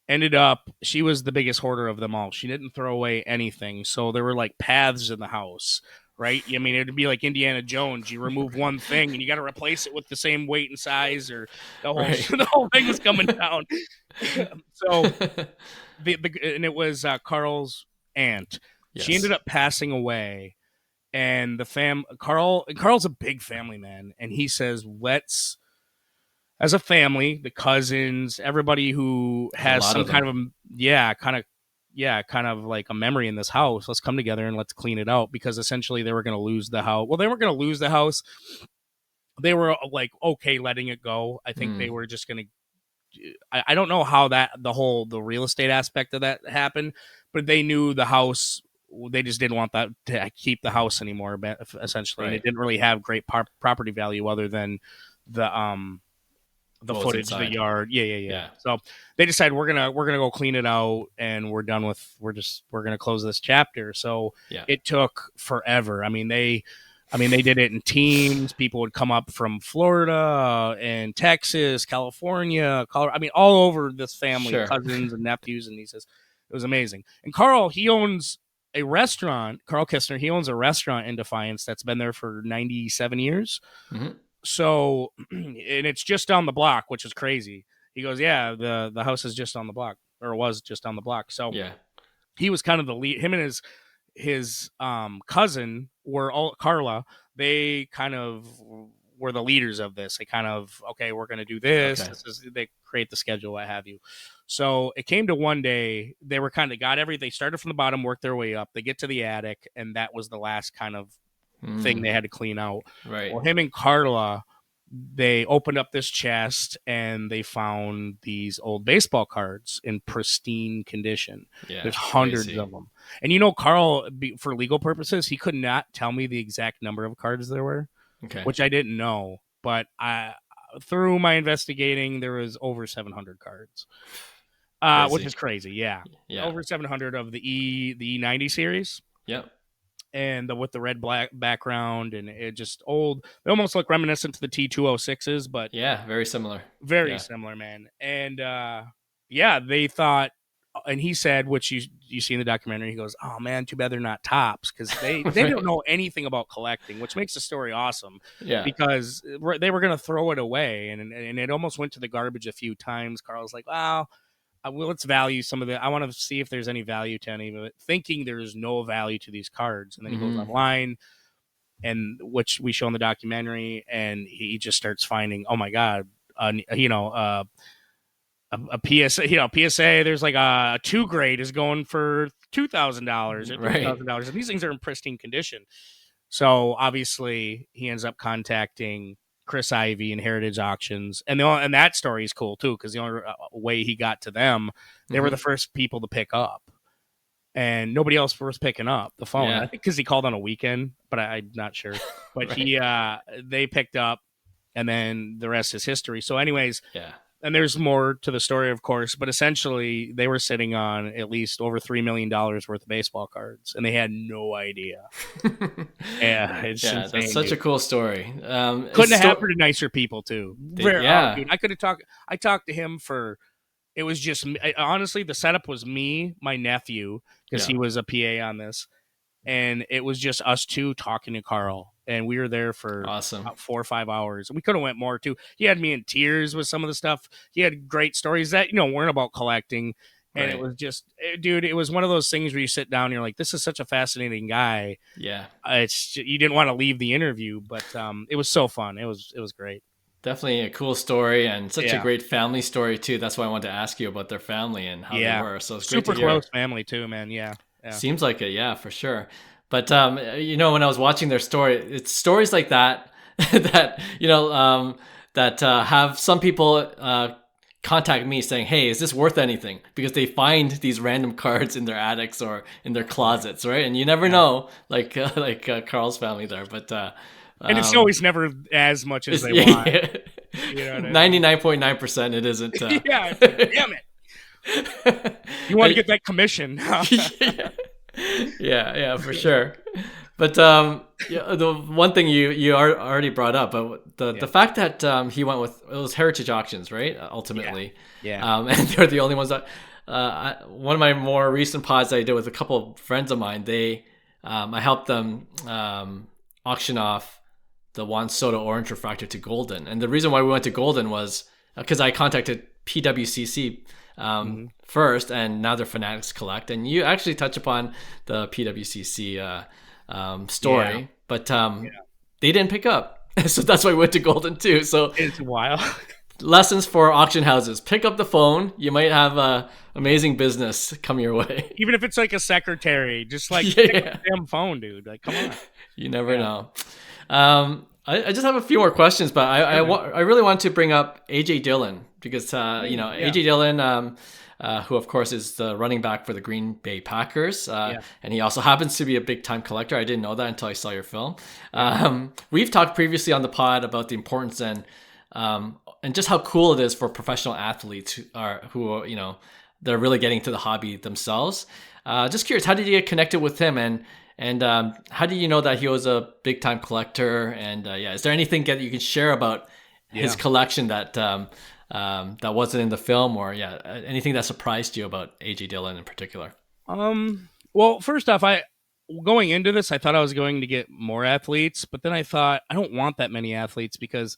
ended up, she was the biggest hoarder of them all. She didn't throw away anything. So there were like paths in the house, right? I mean, it'd be like Indiana Jones. You remove one thing and you got to replace it with the same weight and size, or the whole Right. the whole thing was coming down. So and it was Carl's aunt. Yes. She ended up passing away, and Carl's a big family man, and he says, let's, as a family, the cousins, everybody who has some kind of like a memory in this house, let's come together and let's clean it out, because essentially they were going to lose the house. Well, they weren't going to lose the house. They were like, okay, letting it go. I think they were just going to, I don't know how the real estate aspect of that happened, but they knew the house, they just didn't want that to keep the house anymore, essentially. Right. And it didn't really have great property value other than the footage, inside. the yard. Yeah. So they decided we're gonna go clean it out, and we're done with. We're gonna close this chapter. So it took forever. I mean, they did it in teams. People would come up from Florida and Texas, California, Colorado. I mean, all over this family, cousins and nephews and nieces. It was amazing. And Carl, he owns a restaurant. Carl Kistner, he owns a restaurant in Defiance that's been there for 97 years. Mm-hmm. So, and it's just down the block, which is crazy. He goes, yeah, the house is just on the block, or was just on the block. So he was kind of the lead. Him and his cousin were all Carla. They kind of were the leaders of this. They kind of, okay, we're going to do this. Okay. They create the schedule, what have you. So it came to one day, they were kind of they started from the bottom, worked their way up. They get to the attic, and that was the last kind of thing they had to clean out. Right. Well, him and Carla, they opened up this chest and they found these old baseball cards in pristine condition. Yeah, there's hundreds of them. And Carl, for legal purposes, he could not tell me the exact number of cards there were, which I didn't know. But through my investigating, there was over 700 cards, which is crazy. Yeah, over 700 of the E90 series. Yep. And with the red black background, and it just old. They almost look reminiscent to the T206s, but very similar. Very similar, man. And they thought, and he said, which you see in the documentary, he goes, "Oh man, too bad they're not tops, because they don't know anything about collecting," which makes the story awesome. Yeah, because they were going to throw it away, and it almost went to the garbage a few times. Carl's like, "Wow." Well, let's value some of it. I want to see if there's any value to any of it, thinking there is no value to these cards. And then he goes online, and which we show in the documentary, and he just starts finding, oh my God, a PSA, PSA, there's like a 2 grade is going for $2,000 or $3,000. And these things are in pristine condition. So obviously he ends up contacting Chris Ivy and Heritage Auctions, and that story is cool too, because the only way he got to them, they were the first people to pick up, and nobody else was picking up the phone. I think because he called on a weekend, but I'm not sure. But they picked up, and then the rest is history. So, anyways, and there's more to the story, of course, but essentially they were sitting on at least over $3 million worth of baseball cards, and they had no idea. It's insane, that's such a cool story. Couldn't have happened to nicer people too. Dude, I could have talked. I talked to him for. It was just honestly, the setup was me, my nephew, because he was a PA on this, and it was just us two talking to Carl. And we were there for about 4 or 5 hours. We could have went more too. He had me in tears with some of the stuff. He had great stories that weren't about collecting, and it was just, dude. It was one of those things where you sit down and you're like, "This is such a fascinating guy." Yeah, you didn't want to leave the interview, but it was so fun. It was great. Definitely a cool story, and such a great family story too. That's why I wanted to ask you about their family and how they were. So it's super great to hear. Close family too, man. Yeah. Seems like it, for sure. But when I was watching their story, it's stories like that that that have some people contact me saying, "Hey, is this worth anything?" Because they find these random cards in their attics or in their closets, right? And you never know, like Carl's family there, but and it's always never as much as they want. You know what I mean? 99.9% it isn't. Yeah, it's like, damn it! You want to get that commission? Yeah, for sure. But the one thing you already brought up, but the fact that he went with, it was Heritage Auctions, right? Ultimately, yeah. And they're the only ones that. One of my more recent pods that I did with a couple of friends of mine, I helped them auction off the Juan Soto Orange Refractor to Golden, and the reason why we went to Golden was because I contacted PWCC first, and now they're Fanatics Collect, and you actually touch upon the PWCC story, but they didn't pick up, so that's why we went to Golden too. So it's wild. Lessons for auction houses: pick up the phone. You might have amazing business come your way. Even if it's like a secretary, just like pick up the damn phone, dude. Like, come on. You never know. I just have a few more questions, but I really want to bring up AJ Dillon because AJ Dillon, who of course is the running back for the Green Bay Packers, and he also happens to be a big time collector. I didn't know that until I saw your film. We've talked previously on the pod about the importance and just how cool it is for professional athletes who they're really getting to the hobby themselves. Just curious, how did you get connected with him, and how do you know that he was a big time collector? And is there anything that you can share about his collection that that wasn't in the film, or anything that surprised you about AJ Dillon in particular? Well, first off, going into this, I thought I was going to get more athletes, but then I thought I don't want that many athletes because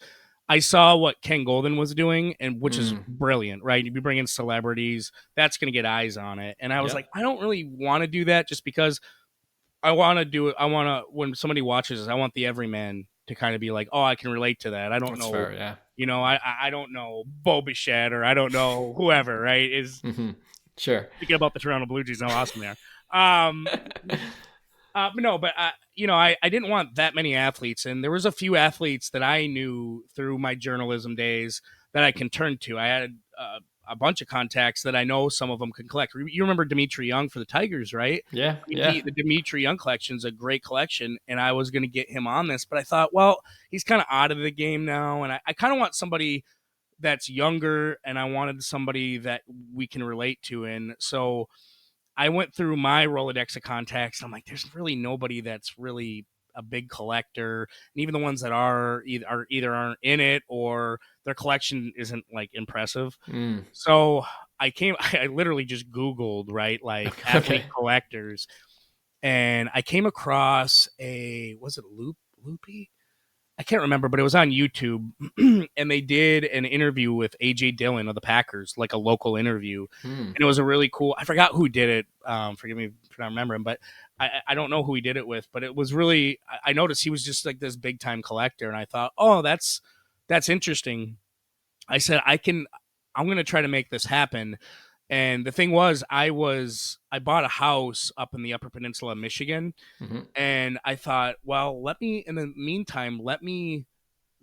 I saw what Ken Golden was doing, and which is brilliant, right? You'd be bringing celebrities, that's going to get eyes on it. And I was like, I don't really want to do that just because I want to do it. I want to, when somebody watches this, I want the everyman to kind of be like, oh, I can relate to that. I don't know. Fair, yeah. I don't know Bo Bichette, or I don't know whoever, right? Is sure. Speaking about the Toronto Blue Jays, how awesome they are. But I didn't want that many athletes, and there was a few athletes that I knew through my journalism days that I can turn to. I had a bunch of contacts that I know some of them can collect. You remember Dimitri Young for the Tigers, right? Yeah, The Dimitri Young collection is a great collection, and I was going to get him on this, but I thought, well, he's kind of out of the game now, and I kind of want somebody that's younger, and I wanted somebody that we can relate to, and so I went through my Rolodex of contacts, and I'm like, there's really nobody that's really a big collector, and even the ones that are either aren't in it or their collection isn't like impressive. So I literally just Googled, right, like athlete collectors, and I came across was it Loopy? I can't remember, but it was on YouTube, and they did an interview with AJ Dillon of the Packers, like a local interview, and it was a really cool. I forgot who did it. Forgive me for not remembering, but I don't know who he did it with. But it was really. I noticed he was just like this big time collector, and I thought, oh, that's interesting. I said I'm going to try to make this happen. And the thing was, I bought a house up in the Upper Peninsula of Michigan, and I thought, well, in the meantime, let me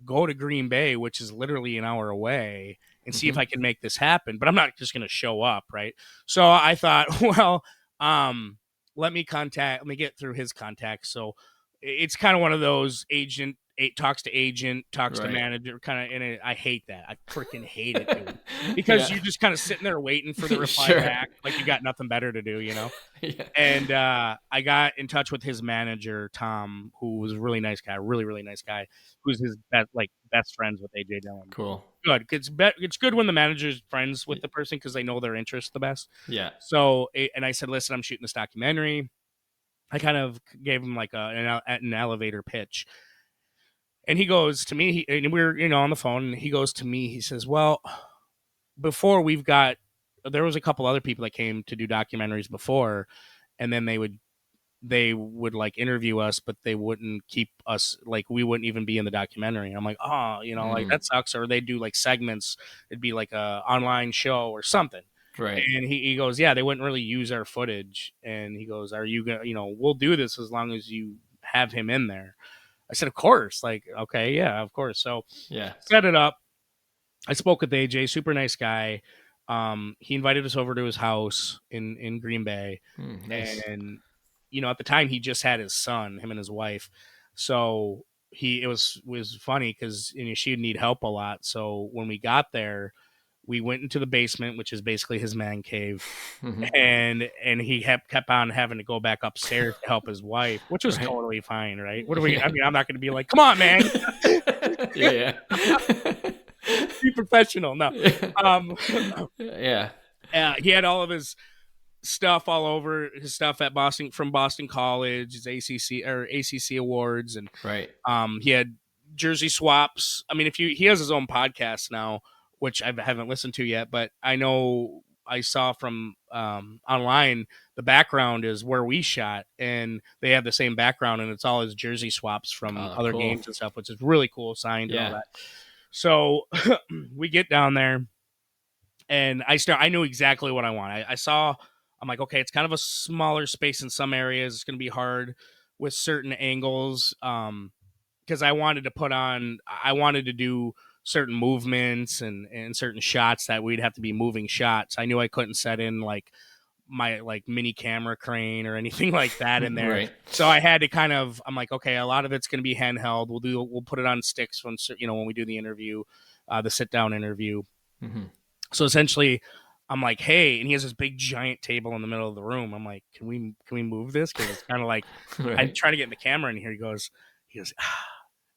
go to Green Bay, which is literally an hour away, and see if I can make this happen. But I'm not just going to show up, right? So I thought, well, let me get through his contacts. So it's kind of one of those talks to agent, talks to manager, kind of, and I hate that. I freaking hate it, dude. Because you're just kind of sitting there waiting for the reply back, like you got nothing better to do, And I got in touch with his manager, Tom, who was a really nice guy, really nice guy, who's his best friends with AJ Dillon. Cool. Good. It's good when the manager's friends with the person because they know their interests the best. Yeah. So, and I said, listen, I'm shooting this documentary. I kind of gave him like an elevator pitch. And he goes to me, and we're, on the phone, and he goes to me, he says, well, before there was a couple other people that came to do documentaries before, and then they would like interview us, but they wouldn't keep us, like we wouldn't even be in the documentary. And I'm like, oh, like that sucks. Or they do like segments. It'd be like a online show or something. Right. And he goes, yeah, they wouldn't really use our footage. And he goes, are you going to, we'll do this as long as you have him in there. I said, of course. Like, okay, yeah, of course. So Yeah. set it up. I spoke with AJ, super nice guy. He invited us over to his house in Green Bay. Nice. And, at the time he just had his son, him and his wife. So it was funny because she'd need help a lot. So when we got there, we went into the basement, which is basically his man cave. And he kept on having to go back upstairs to help his wife, which was totally fine, right? What are we? I mean, I'm not going to be like, come on, man. Yeah. Be professional. No. Yeah. He had all of his stuff all over, his stuff at from Boston College, his ACC awards, and he had jersey swaps. I mean, he has his own podcast now, which I haven't listened to yet, but I know I saw from online the background is where we shot, and they have the same background, and it's all his jersey swaps from other games and stuff, which is really cool, signed and all that. So we get down there, and I knew exactly what I want. I'm like, okay, it's kind of a smaller space in some areas. It's going to be hard with certain angles. Because I wanted to do certain movements and certain shots that we'd have to be moving shots. I knew I couldn't set in like my mini camera crane or anything like that in there. So I had to I'm like, okay, a lot of it's going to be handheld. We'll put it on sticks when we do the interview, the sit down interview. So essentially I'm like, hey, and he has this big giant table in the middle of the room. I'm like, can we move this? Cause it's kind of like, I'm trying to get in the camera in here. He goes,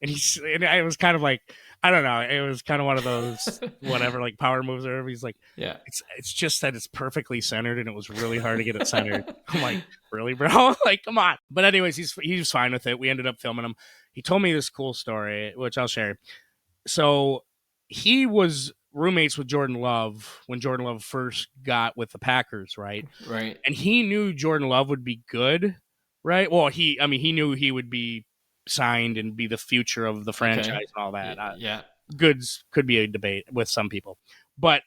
and I was kind of like, I don't know. It was kind of one of those whatever, like power moves or whatever. He's like, yeah, it's just that it's perfectly centered, and it was really hard to get it centered. I'm like, really, bro? Like, come on. But anyways, he's fine with it. We ended up filming him. He told me this cool story, which I'll share. So he was roommates with Jordan Love when Jordan Love first got with the Packers, right? Right. And he knew Jordan Love would be good, right? Well, he knew he would be signed and be the future of the franchise and all that. Yeah. Goods could be a debate with some people, but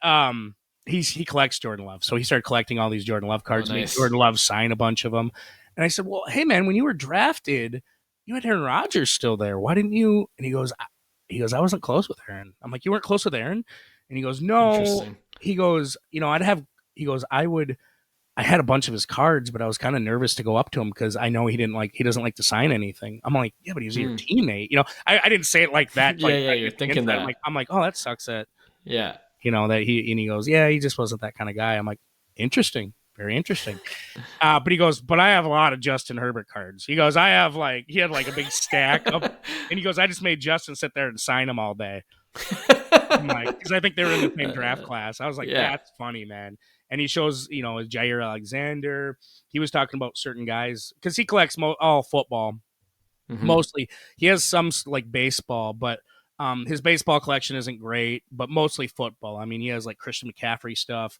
he collects Jordan Love, so he started collecting all these Jordan Love cards. Nice. Made Jordan Love sign a bunch of them, and I said, "Well, hey man, when you were drafted, you had Aaron Rodgers still there. Why didn't you?" And he goes, "I wasn't close with Aaron." I'm like, "You weren't close with Aaron?" And he goes, "No." He goes, I had a bunch of his cards, but I was kind of nervous to go up to him because I know he doesn't like to sign anything. I'm like, yeah, but he's your teammate. I didn't say it like that. You're thinking that. I'm like, oh, that sucks. That that he goes, yeah, he just wasn't that kind of guy. I'm like, interesting, very interesting. But he goes, but I have a lot of Justin Herbert cards. He goes, he had like a big stack of, and he goes, I just made Justin sit there and sign them all day. I'm like, because I think they were in the same draft class. I was like, that's funny, man. And he shows, Jair Alexander. He was talking about certain guys because he collects all football. Mostly. He has some like baseball, but his baseball collection isn't great, but mostly football. I mean, he has like Christian McCaffrey stuff.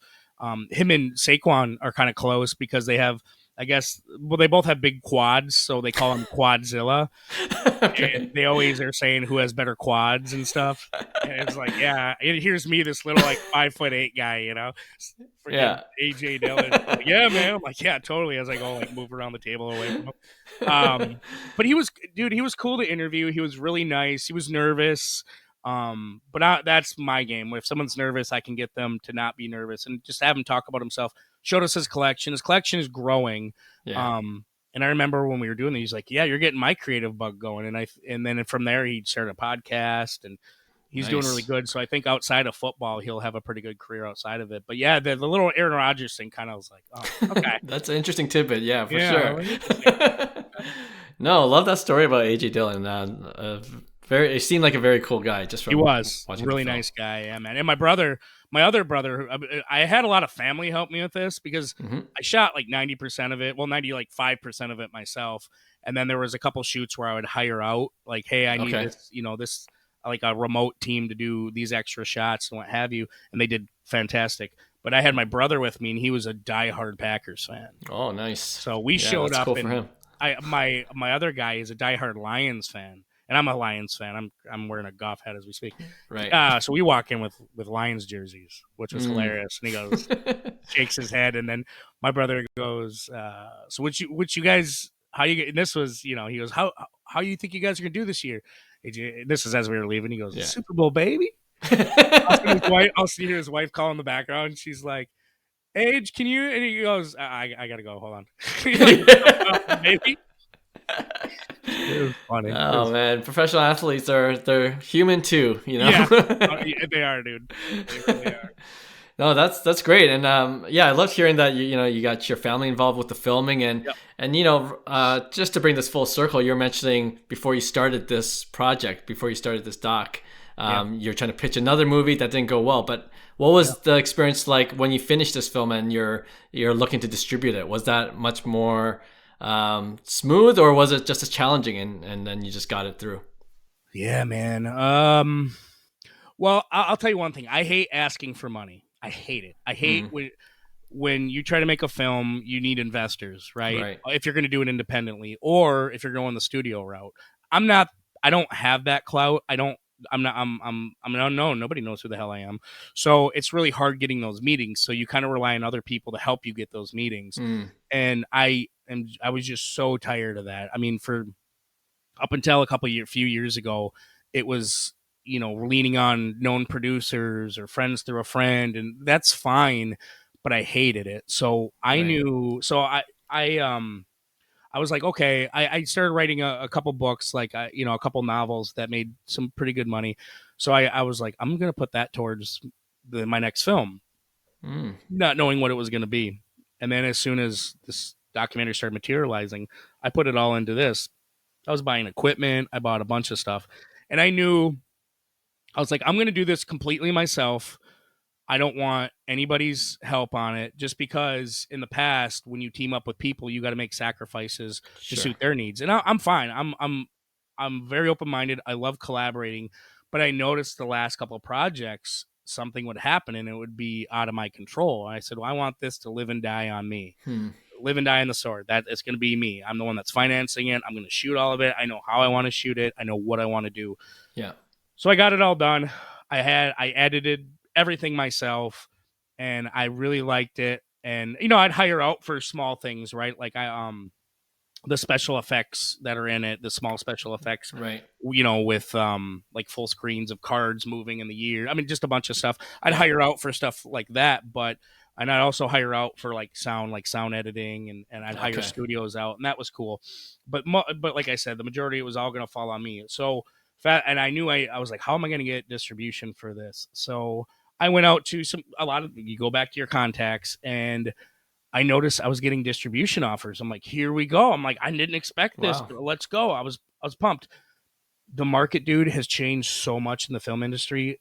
Him and Saquon are kind of close because they have, I guess, they both have big quads, so they call him Quadzilla. Okay. And they always are saying who has better quads and stuff. And it's like, yeah, here's me, this little like 5'8" guy, freaking AJ Dillon. Like, yeah, man. I'm like, yeah, totally. As I go like move around the table away from him. But he was cool to interview. He was really nice. He was nervous. But that's my game. If someone's nervous, I can get them to not be nervous and just have him talk about himself. Showed us his collection. His collection is growing. Yeah. And I remember when we were doing it, he's like, yeah, you're getting my creative bug going. And then from there, he started a podcast and he's doing really good. So I think outside of football, he'll have a pretty good career outside of it. But yeah, the little Aaron Rodgers thing kind of was like, oh, okay. That's an interesting tidbit. Yeah, for sure. No, love that story about AJ Dillon. He seemed like a very cool guy. He was a really nice guy. Yeah, man. And my other brother, I had a lot of family help me with this because I shot like 90% of it. Well, 95% of it myself. And then there was a couple shoots where I would hire out like, hey, I need this, like a remote team to do these extra shots and what have you. And they did fantastic. But I had my brother with me and he was a diehard Packers fan. Oh, nice. So we showed up cool for him. My other guy is a diehard Lions fan. And I'm a Lions fan. I'm wearing a Goff hat as we speak. Right. So we walk in with Lions jerseys, which was hilarious. And he goes, shakes his head, and then my brother goes, "So which you guys? How you get?" And this was, he goes, "How how you think you guys are gonna do this year? This is as we were leaving. He goes, Yeah. Super Bowl, baby. I'll see his wife call in the background. She's like, Age, can you? And he goes, I gotta go. Hold on. Maybe. It was funny. Oh man, professional athletes they're human too, you know. Yeah, they are, dude. They really are. No, that's great, and yeah, I love hearing that you got your family involved with the filming, and Yep. just to bring this full circle, you were mentioning before you started this project, before you started this doc, you're trying to pitch another movie that didn't go well, but what was the experience like when you finished this film and you're looking to distribute it? Was that much more smooth, or was it just as challenging, and then you just got it through? Yeah, man. Well, I'll tell you one thing. I hate asking for money. I hate it. I hate when you try to make a film, you need investors, right? If you're going to do it independently, or if you're going the studio route. I don't have that clout. I'm an unknown. Nobody knows who the hell I am. So it's really hard getting those meetings. So you kind of rely on other people to help you get those meetings. And I was just so tired of that. I mean, for up until few years ago, it was, leaning on known producers or friends through a friend, and that's fine, but I hated it. So I knew, so I was like, okay, I started writing a couple books, like, a couple novels that made some pretty good money. So I was like, I'm going to put that towards my next film, not knowing what it was going to be. And then as soon as this documentary started materializing, I put it all into this. I was buying equipment. I bought a bunch of stuff, and I was like, I'm going to do this completely myself. I don't want anybody's help on it, just because in the past, when you team up with people, you got to make sacrifices to suit their needs. And I'm fine. I'm very open-minded. I love collaborating, but I noticed the last couple of projects, something would happen and it would be out of my control. And I said, well, I want this to live and die on me. Live and die on the sword. That it's going to be me. I'm the one that's financing it. I'm going to shoot all of it. I know how I want to shoot it. I know what I want to do. Yeah. So I got it all done. I edited everything myself, and I really liked it. And I'd hire out for small things, right? Like the special effects that are in it, the small special effects, right? With like full screens of cards moving in the year. I mean, just a bunch of stuff. I'd hire out for stuff like that, and I'd also hire out for like sound editing, and I'd hire studios out, and that was cool. But like I said, the majority, it was all going to fall on me. So and I knew I was like, how am I going to get distribution for this? So I went out to you go back to your contacts, and I noticed I was getting distribution offers. I'm like, here we go. I'm like, I didn't expect this. Wow. Let's go. I was pumped. The market, dude, has changed so much in the film industry.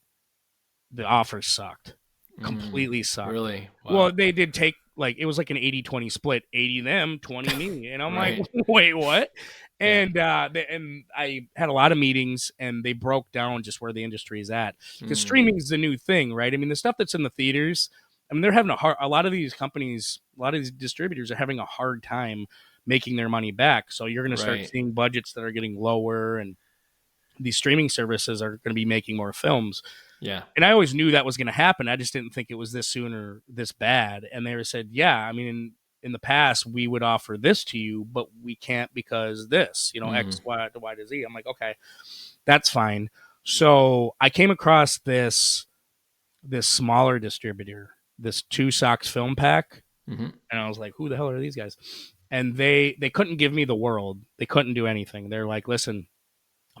The offers sucked. Completely sucked. Really? Wow. Well, they did take, like, it was like an 80-20 split. 80 them, 20 me. And I'm like, wait, what? And and I had a lot of meetings, and they broke down just where the industry is at. Because streaming is the new thing, right? I mean, the stuff that's in the theaters, I mean, they're having a lot of these companies, a lot of these distributors are having a hard time making their money back. So you're going to start seeing budgets that are getting lower, and these streaming services are going to be making more films. Yeah. And I always knew that was going to happen. I just didn't think it was this soon or this bad. And they said, yeah, I mean, in the past, we would offer this to you, but we can't because this, X, Y to Z. I'm like, okay, that's fine. So I came across this smaller distributor, this 2 Socks film pack. And I was like, who the hell are these guys? And they couldn't give me the world. They couldn't do anything. They're like, listen,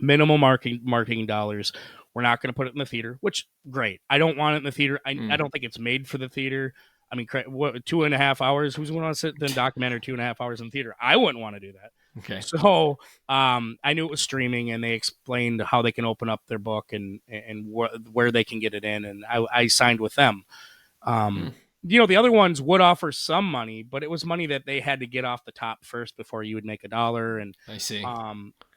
minimal marketing dollars. We're not going to put it in the theater, which great. I don't want it in the theater. I don't think it's made for the theater. I mean, what, 2.5 hours? Who's going to sit in documentary 2.5 hours in theater? I wouldn't want to do that. Okay. So I knew it was streaming, and they explained how they can open up their book and where they can get it in, and I signed with them. The other ones would offer some money, but it was money that they had to get off the top first before you would make $1. And I see.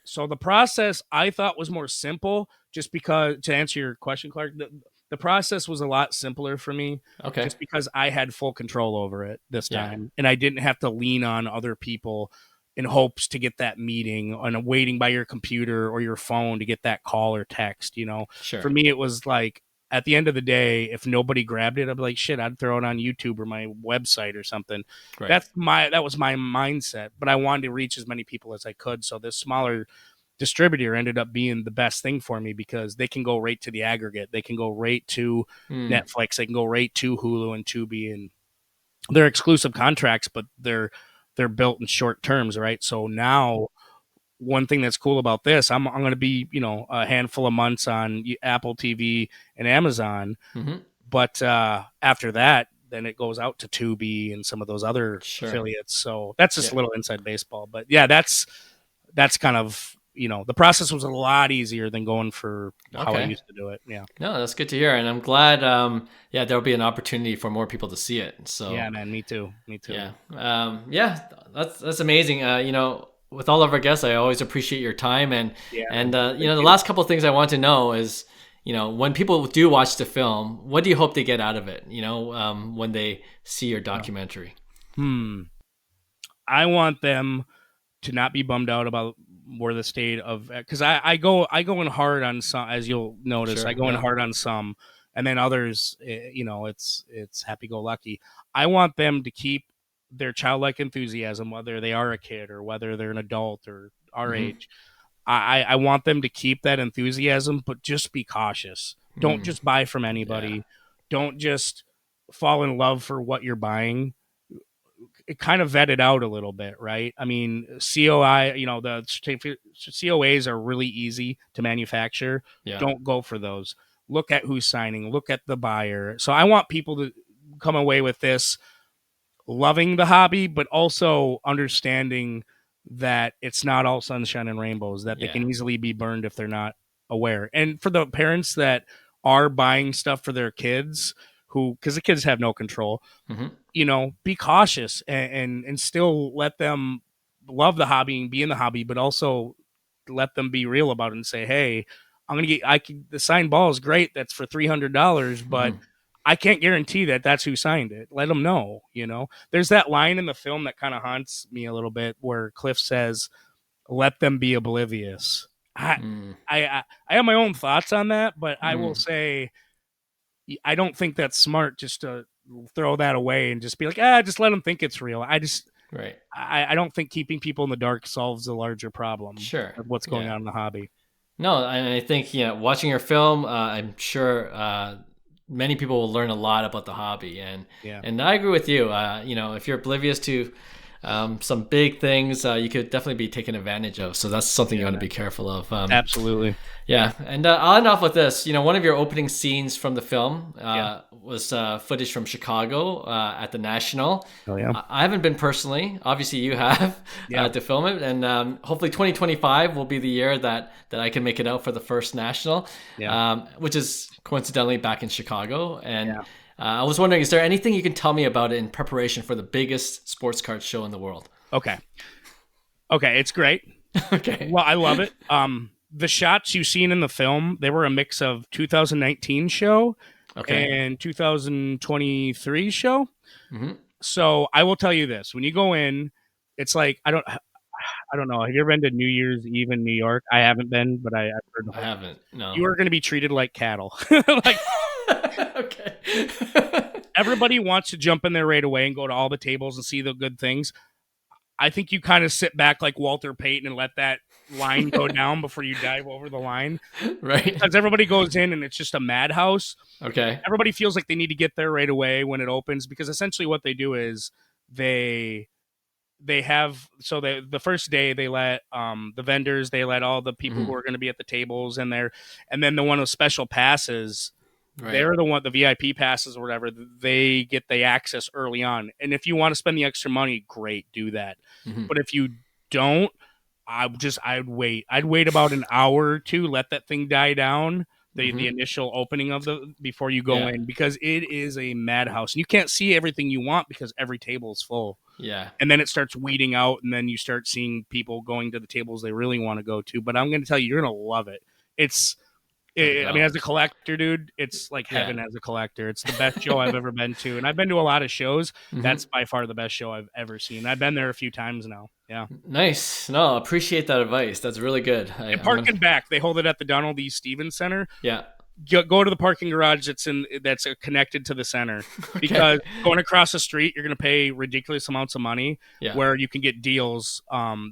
So the process I thought was more simple, just because, to answer your question, Clark, the process was a lot simpler for me. Okay. Just because I had full control over it this time, and I didn't have to lean on other people in hopes to get that meeting and waiting by your computer or your phone to get that call or text. Sure. For me, it was like, at the end of the day, if nobody grabbed it, I'd be like, shit, I'd throw it on YouTube or my website or something. Right. That was my mindset, but I wanted to reach as many people as I could. So this smaller distributor ended up being the best thing for me because they can go right to the aggregate. They can go right to Netflix. They can go right to Hulu and Tubi, and they're exclusive contracts, but they're built in short terms, right? So now one thing that's cool about this, I'm going to be, a handful of months on Apple TV and Amazon, but after that, then it goes out to Tubi and some of those other affiliates. So that's just a little inside baseball, but yeah, that's kind of, the process was a lot easier than going for how I used to do it. Yeah. No, that's good to hear. And I'm glad, there'll be an opportunity for more people to see it. So yeah, man, me too. Yeah. That's amazing. With all of our guests, I always appreciate your time. And, the last couple of things I want to know is, when people do watch the film, what do you hope they get out of it? When they see your documentary? I want them to not be bummed out about where the state of, because I go in hard on some, as you'll notice. I go in hard on some, and then others, it's happy go lucky. I want them to keep their childlike enthusiasm, whether they are a kid or whether they're an adult or our age. I want them to keep that enthusiasm, but just be cautious. Don't just buy from anybody. Yeah. Don't just fall in love for what you're buying. It kind of vetted out a little bit, right? I mean, COI, the COAs are really easy to manufacture. Yeah. Don't go for those. Look at who's signing. Look at the buyer. So I want people to come away with this loving the hobby, but also understanding that it's not all sunshine and rainbows, that they can easily be burned if they're not aware. And for the parents that are buying stuff for their kids, because the kids have no control, be cautious and still let them love the hobby and be in the hobby, but also let them be real about it and say, hey, the signed ball is great. That's for $300, but I can't guarantee that that's who signed it. Let them know, There's that line in the film that kind of haunts me a little bit where Cliff says, let them be oblivious. I have my own thoughts on that, but I will say I don't think that's smart just to throw that away and just be like, just let them think it's real. I don't think keeping people in the dark solves the larger problem of what's going on in the hobby. No, and I think, watching your film, I'm sure many people will learn a lot about the hobby, and I agree with you. If you're oblivious to some big things, you could definitely be taken advantage of. So that's something you want to be careful of. Absolutely. Yeah, and I'll end off with this. One of your opening scenes from the film was footage from Chicago at the National. Oh yeah. I haven't been personally. Obviously, you have to film it, and hopefully 2025 will be the year that I can make it out for the first National, which is coincidentally back in Chicago. And I was wondering, is there anything you can tell me about it in preparation for the biggest sports card show in the world? Okay, it's great. Okay. Well, I love it. The shots you've seen in the film, they were a mix of 2019 show and 2023 show. So I will tell you this: when you go in, it's like I don't know. Have you ever been to New Year's Eve in New York? I haven't been, but I've heard. I haven't. No. You are going to be treated like cattle. Okay. Everybody wants to jump in there right away and go to all the tables and see the good things. I think you kind of sit back like Walter Payton and let that line go down before you dive over the line. Right. Because everybody goes in and it's just a madhouse. Okay. Everybody feels like they need to get there right away when it opens, because essentially what they do is they have, so the first day they let the vendors, they let all the people who are going to be at the tables in there, and then the one with special passes, they're the one, the VIP passes or whatever, they get the access early on. And if you want to spend the extra money, great, do that. But if you don't, I'd wait about an hour or two, let that thing die down, the initial opening of before you go in, because it is a madhouse and you can't see everything you want because every table is full. And then it starts weeding out, and then you start seeing people going to the tables they really want to go to. But I'm going to tell you, you're going to love it. I mean, as a collector, dude, it's like heaven as a collector. It's the best show I've ever been to. And I've been to a lot of shows. That's by far the best show I've ever seen. I've been there a few times now. Yeah. Nice. No, appreciate that advice. That's really good. And park and back. They hold it at the Donald E. Stevens Center. Yeah. go to the parking garage that's connected to the center, because going across the street, you're going to pay ridiculous amounts of money where you can get deals,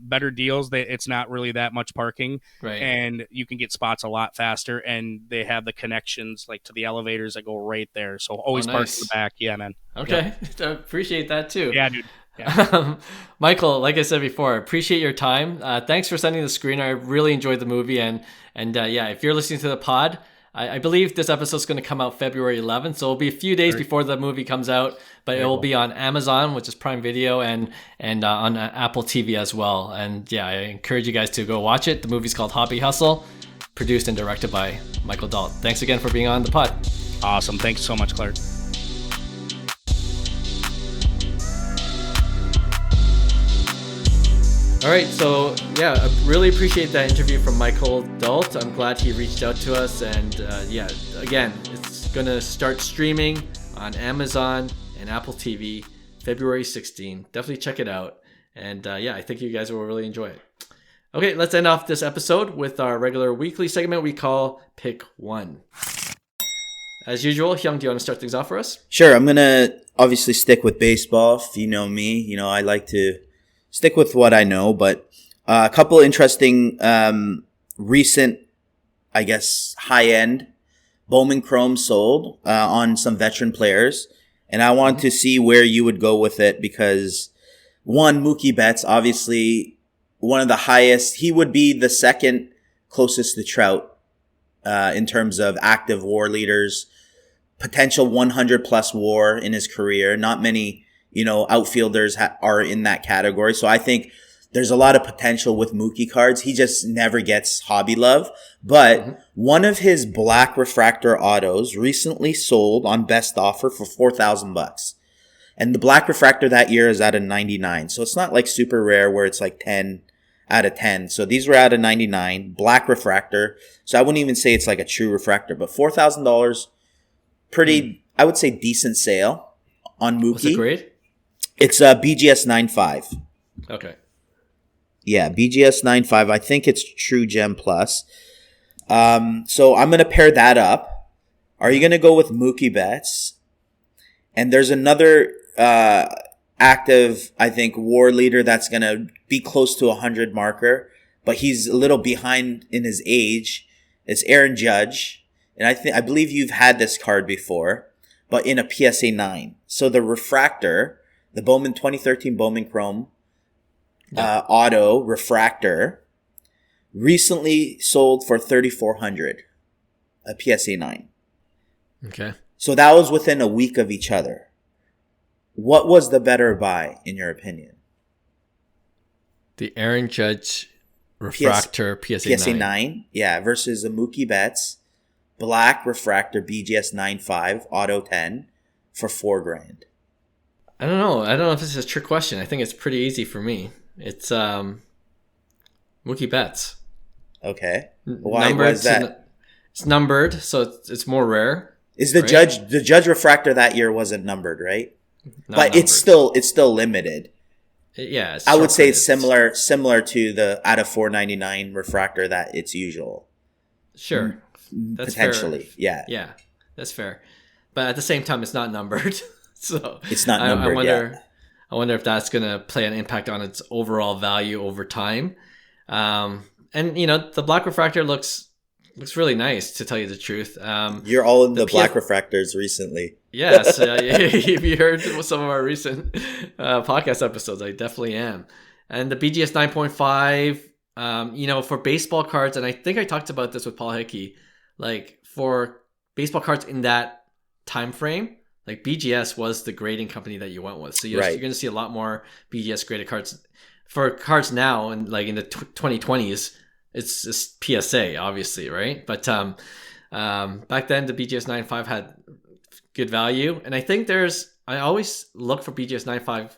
better deals. That it's not really that much parking, and you can get spots a lot faster, and they have the connections like to the elevators that go right there. So always park in the back. Yeah, man. Okay. Appreciate that too. Yeah, dude. Yeah. Michael, like I said before, I appreciate your time. Thanks for sending the screener. I really enjoyed the movie, and if you're listening to the pod, I believe this episode is going to come out February 11th, so it'll be a few days before the movie comes out, but it will be on Amazon, which is Prime Video, and on Apple TV as well. And I encourage you guys to go watch it. The movie's called Hobby Hustle, produced and directed by Michael Dault. Thanks again for being on the pod. Awesome. Thanks so much, Clark. All right, so I really appreciate that interview from Michael Dault. I'm glad he reached out to us, and again, it's gonna start streaming on Amazon and Apple TV February 16. Definitely check it out, and I think you guys will really enjoy it. Okay, let's end off this episode with our regular weekly segment we call Pick One. As usual, Hyung, do you want to start things off for us? Sure, I'm gonna obviously stick with baseball. If you know me, I like to stick with what I know, but a couple interesting recent, I guess, high-end Bowman Chrome sold on some veteran players, and I wanted to see where you would go with it because, one, Mookie Betts, obviously one of the highest. He would be the second closest to Trout in terms of active WAR leaders, potential 100-plus WAR in his career. Not many outfielders are in that category. So I think there's a lot of potential with Mookie cards. He just never gets hobby love. But one of his black refractor autos recently sold on best offer for $4,000. And the black refractor that year is at a 99. So it's not like super rare where it's like 10 out of 10. So these were at a 99, black refractor. So I wouldn't even say it's like a true refractor, but $4,000, pretty, I would say decent sale on Mookie. What's the grade? It's a BGS 9.5. Okay. Yeah, BGS 9.5. I think it's True Gem Plus. So I'm going to pair that up. Are you going to go with Mookie Betts? And there's another active, I think, WAR leader that's going to be close to 100 marker, but he's a little behind in his age. It's Aaron Judge. And I believe you've had this card before, but in a PSA 9. So the refractor, the Bowman 2013 Bowman Chrome auto refractor, recently sold for $3,400, a PSA 9. Okay. So that was within a week of each other. What was the better buy, in your opinion? The Aaron Judge refractor PSA 9. Yeah, versus the Mookie Betts black refractor BGS 9.5 auto 10 for $4,000. I don't know if this is a trick question. I think it's pretty easy for me. It's Mookie Betts. Okay. Why was that? It's numbered, so it's more rare. Is the Judge refractor that year wasn't numbered, right? Not but numbered. It's still limited. Yeah, I would say it's similar to the out of 499 refractor that it's usual. Sure. That's potentially. Fair. Yeah. Yeah. That's fair. But at the same time it's not numbered. So it's not numbered. I wonder if that's going to play an impact on its overall value over time. And the black refractor looks really nice, to tell you the truth. You're all in the black refractors recently. Yes. If you heard some of our recent podcast episodes, I definitely am. And the BGS 9.5, for baseball cards, and I think I talked about this with Paul Hickey, like for baseball cards in that time frame, like BGS was the grading company that you went with. So you're going to see a lot more BGS graded cards. For cards now, and like in the 2020s, it's just PSA, obviously, right? But back then, the BGS 9.5 had good value. And I think I always look for BGS 9.5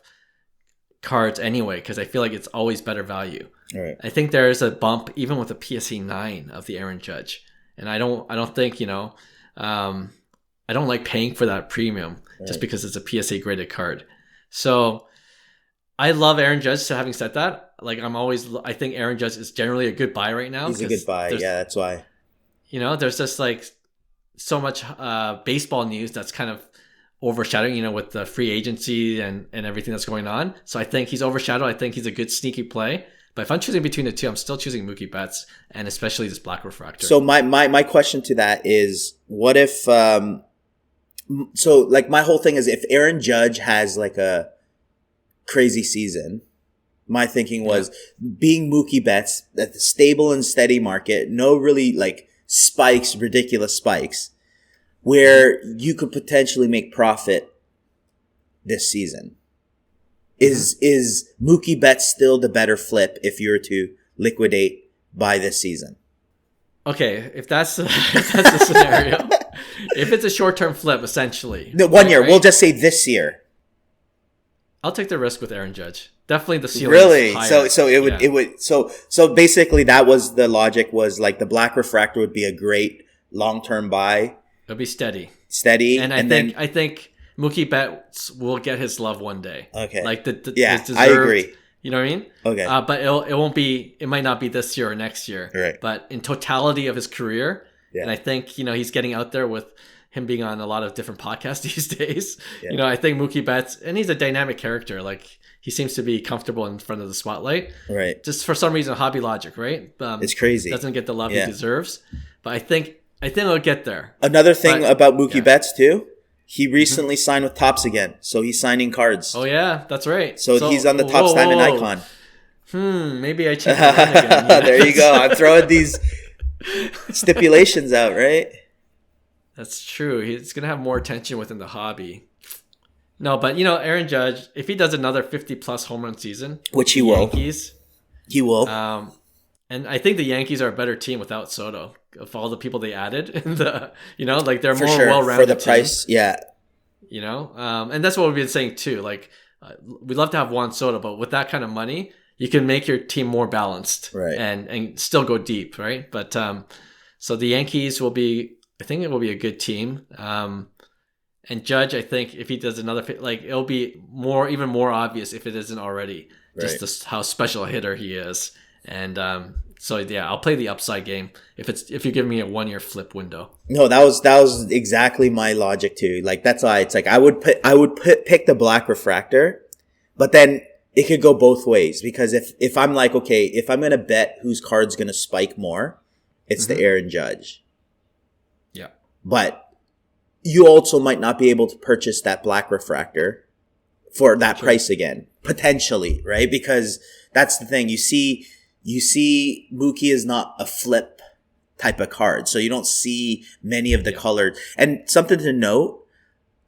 cards anyway, because I feel like it's always better value. Right. I think there is a bump even with a PSA 9 of the Aaron Judge. And I don't think, I don't like paying for that premium just because it's a PSA graded card. So I love Aaron Judge. So having said that, I think Aaron Judge is generally a good buy right now. He's a good buy. Yeah, that's why. There's just like so much baseball news that's kind of overshadowing, with the free agency and everything that's going on. So I think he's overshadowed. I think he's a good sneaky play. But if I'm choosing between the two, I'm still choosing Mookie Betts, and especially this black refractor. So my question to that is, what if so like my whole thing is, if Aaron Judge has like a crazy season, my thinking was being Mookie Betts at the stable and steady market, no really like spikes, ridiculous spikes, where you could potentially make profit this season. Is Mookie Betts still the better flip if you were to liquidate by this season? Okay, if that's the scenario, if it's a short-term flip, essentially. No, 1 year. Right? We'll just say this year. I'll take the risk with Aaron Judge. Definitely the ceiling. Really? Is higher. So it would so basically that was the logic, was like the black refractor would be a great long-term buy. It'll be steady. And I think Mookie Betts will get his love one day. Okay. Like his deserved, I agree. You know what I mean? Okay. But it won't be. It might not be this year or next year. Right. But in totality of his career, and I think he's getting out there with him being on a lot of different podcasts these days. Yeah. I think Mookie Betts, and he's a dynamic character. Like he seems to be comfortable in front of the spotlight. Right. Just for some reason, hobby logic, right? It's crazy. Doesn't get the love he deserves. But I think it'll get there. Another thing about Mookie Betts too. He recently signed with Topps again, so he's signing cards. Oh yeah, that's right. So he's on the Topps Diamond Icon. Maybe I changed my mind again. Yeah. There you go. I'm throwing these stipulations out, right? That's true. He's gonna have more attention within the hobby. No, but Aaron Judge, if he does another 50+ home run season, which he will, he will. And I think the Yankees are a better team without Soto. Of all the people they added, and like they're more well-rounded for the price, team, and that's what we've been saying too. Like, we'd love to have Juan Soto, but with that kind of money, you can make your team more balanced, right, and still go deep, right? But so the Yankees will be, I think it will be a good team. And Judge, I think if he does another, like it'll be even more obvious if it isn't already, just how special a hitter he is, and So yeah, I'll play the upside game if you give me a 1 year flip window. No, that was exactly my logic too. Like that's why it's like I would pick the black refractor, but then it could go both ways, because if I'm like, okay, if I'm gonna bet whose card's gonna spike more, it's the Aaron Judge. Yeah, but you also might not be able to purchase that black refractor for that price again, potentially, right? Because that's the thing. You see Mookie is not a flip type of card. So you don't see many of the colored. And something to note,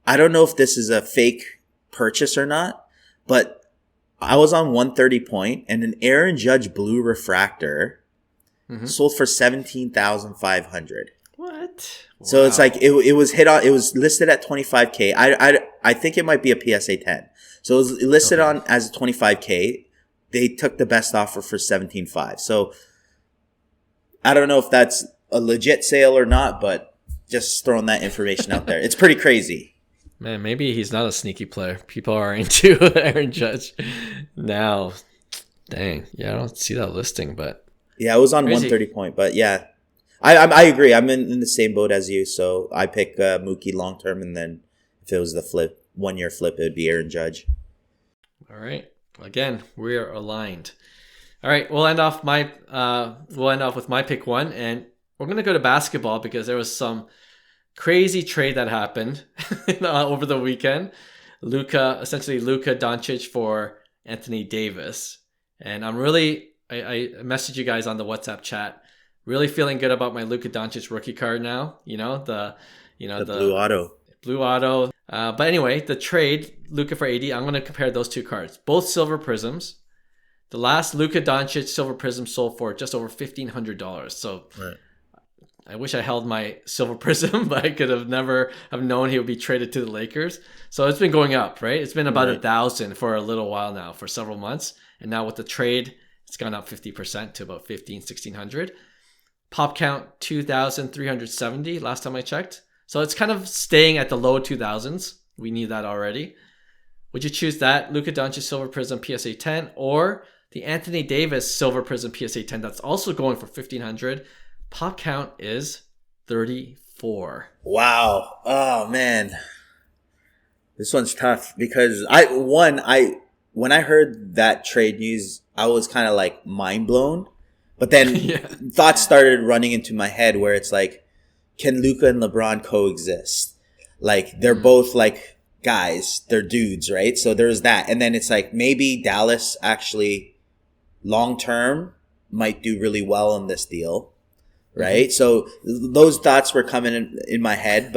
I don't know if this is a fake purchase or not, but I was on 130 Point and an Aaron Judge blue refractor sold for $17,500. What? So it's like it was listed at $25K. I think it might be a PSA 10. So it was listed on as $25K. They took the best offer for $17,500. So I don't know if that's a legit sale or not, but just throwing that information out there. It's pretty crazy. Man, maybe he's not a sneaky player. People are into Aaron Judge now. Dang. Yeah, I don't see that listing, but yeah, I was on 130 Point, but yeah. I agree. I'm in the same boat as you, so I pick Mookie long term, and then if it was the flip, 1 year flip, it would be Aaron Judge. All right. Again, we are aligned. All right, we'll end off with my pick one, and we're gonna go to basketball because there was some crazy trade that happened over the weekend. Luka Doncic for Anthony Davis, and I'm really I messaged you guys on the WhatsApp chat. Really feeling good about my Luka Doncic rookie card now. The blue auto. Blue auto. But anyway, the trade, Luka for AD, I'm going to compare those two cards. Both silver prisms. The last Luka Doncic silver prism sold for just over $1,500. So I wish I held my silver prism, but I could have never have known he would be traded to the Lakers. So it's been going up, right? It's been about $1,000 for a little while now, for several months. And now with the trade, it's gone up 50% to about $1,600. Pop count 2,370 last time I checked. So it's kind of staying at the low 2000s. We knew that already. Would you choose that Luka Doncic Silver Prism PSA 10 or the Anthony Davis Silver Prism PSA 10 that's also going for $1,500? Pop count is 34. 4. Wow. Oh man. This one's tough because when I heard that trade news, I was kind of like mind blown. But then thoughts started running into my head where it's like, can Luka and LeBron coexist? Like they're both like guys, they're dudes, right? So there's that. And then it's like maybe Dallas actually long term might do really well in this deal, right? So those thoughts were coming in my head,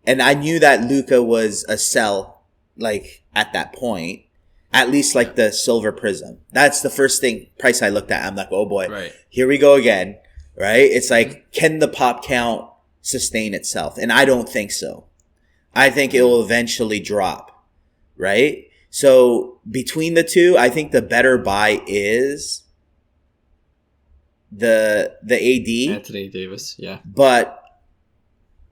and I knew that Luka was a sell like at that point. At least like the silver prism. That's the first price I looked at. I'm like, oh boy, here we go again, right? It's like, can the pop count sustain itself? And I don't think so. I think it will eventually drop, right? So between the two, I think the better buy is the AD. Anthony Davis, yeah. But,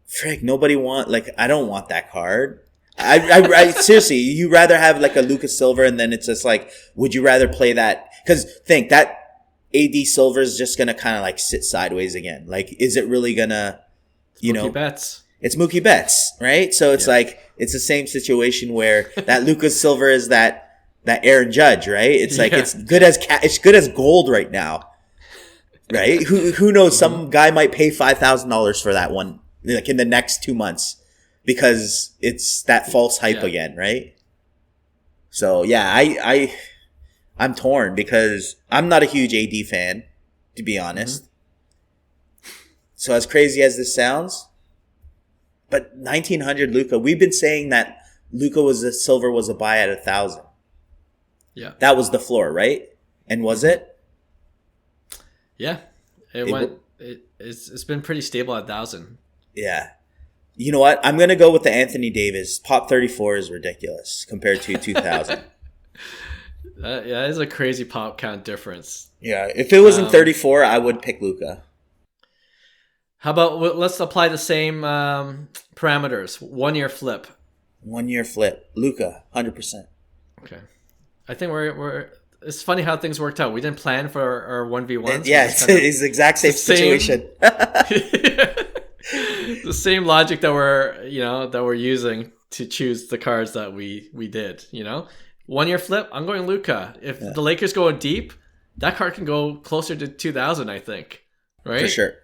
frick, I don't want that card. I seriously, you rather have like a Lucas Silver and then it's just like, would you rather play that? Cause think that AD Silver is just going to kind of like sit sideways again. Like, is it really going to, Mookie Betts. It's Mookie Betts, right? So it's like, it's the same situation where that Lucas Silver is that Aaron Judge, right? It's like, it's good as gold right now, right? Who knows? Some guy might pay $5,000 for that one, like in the next 2 months. Because it's that false hype again, right? So yeah, I'm torn because I'm not a huge AD fan, to be honest. So as crazy as this sounds, but 1900 Luka, we've been saying that Silver was a buy at 1,000. Yeah, that was the floor, right? And was it? Yeah, it's been pretty stable at 1,000. Yeah. You know what? I'm going to go with the Anthony Davis. Pop 34 is ridiculous compared to 2000. That is a crazy pop count difference. Yeah. If it was in 34, I would pick Luka. How about let's apply the same parameters. 1 year flip. 1 year flip. Luka, 100%. Okay. I think we're it's funny how things worked out. We didn't plan for our 1v1s. Yeah, it's the exact same situation. The same logic that we're using to choose the cards that we did, 1 year flip, I'm going Luka. If the Lakers go deep, that card can go closer to 2,000, I think. Right? For sure.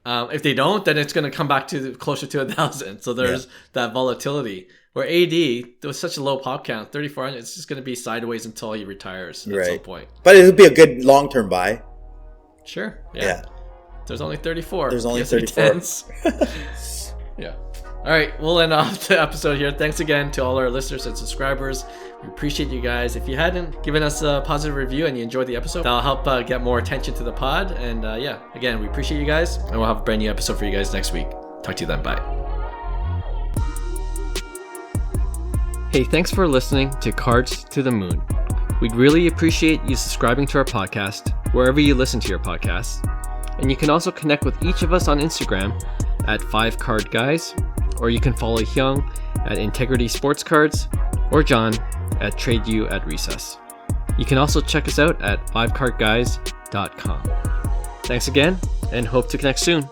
If they don't, then it's going to come back to closer to 1,000. So there's that volatility. Where AD, there was such a low pop count, 3,400, it's just going to be sideways until he retires at some point. But it would be a good long-term buy. Sure. Yeah. There's only 34. There's only 34. Yeah. All right. We'll end off the episode here. Thanks again to all our listeners and subscribers. We appreciate you guys. If you hadn't given us a positive review and you enjoyed the episode, that'll help get more attention to the pod. And again, we appreciate you guys. And we'll have a brand new episode for you guys next week. Talk to you then. Bye. Hey, thanks for listening to Cards to the Moon. We'd really appreciate you subscribing to our podcast wherever you listen to your podcasts. And you can also connect with each of us on Instagram at 5cardguys, or you can follow Hyung at Integrity Sports Cards, or John at TradeU at Recess. You can also check us out at 5cardguys.com. Thanks again, and hope to connect soon.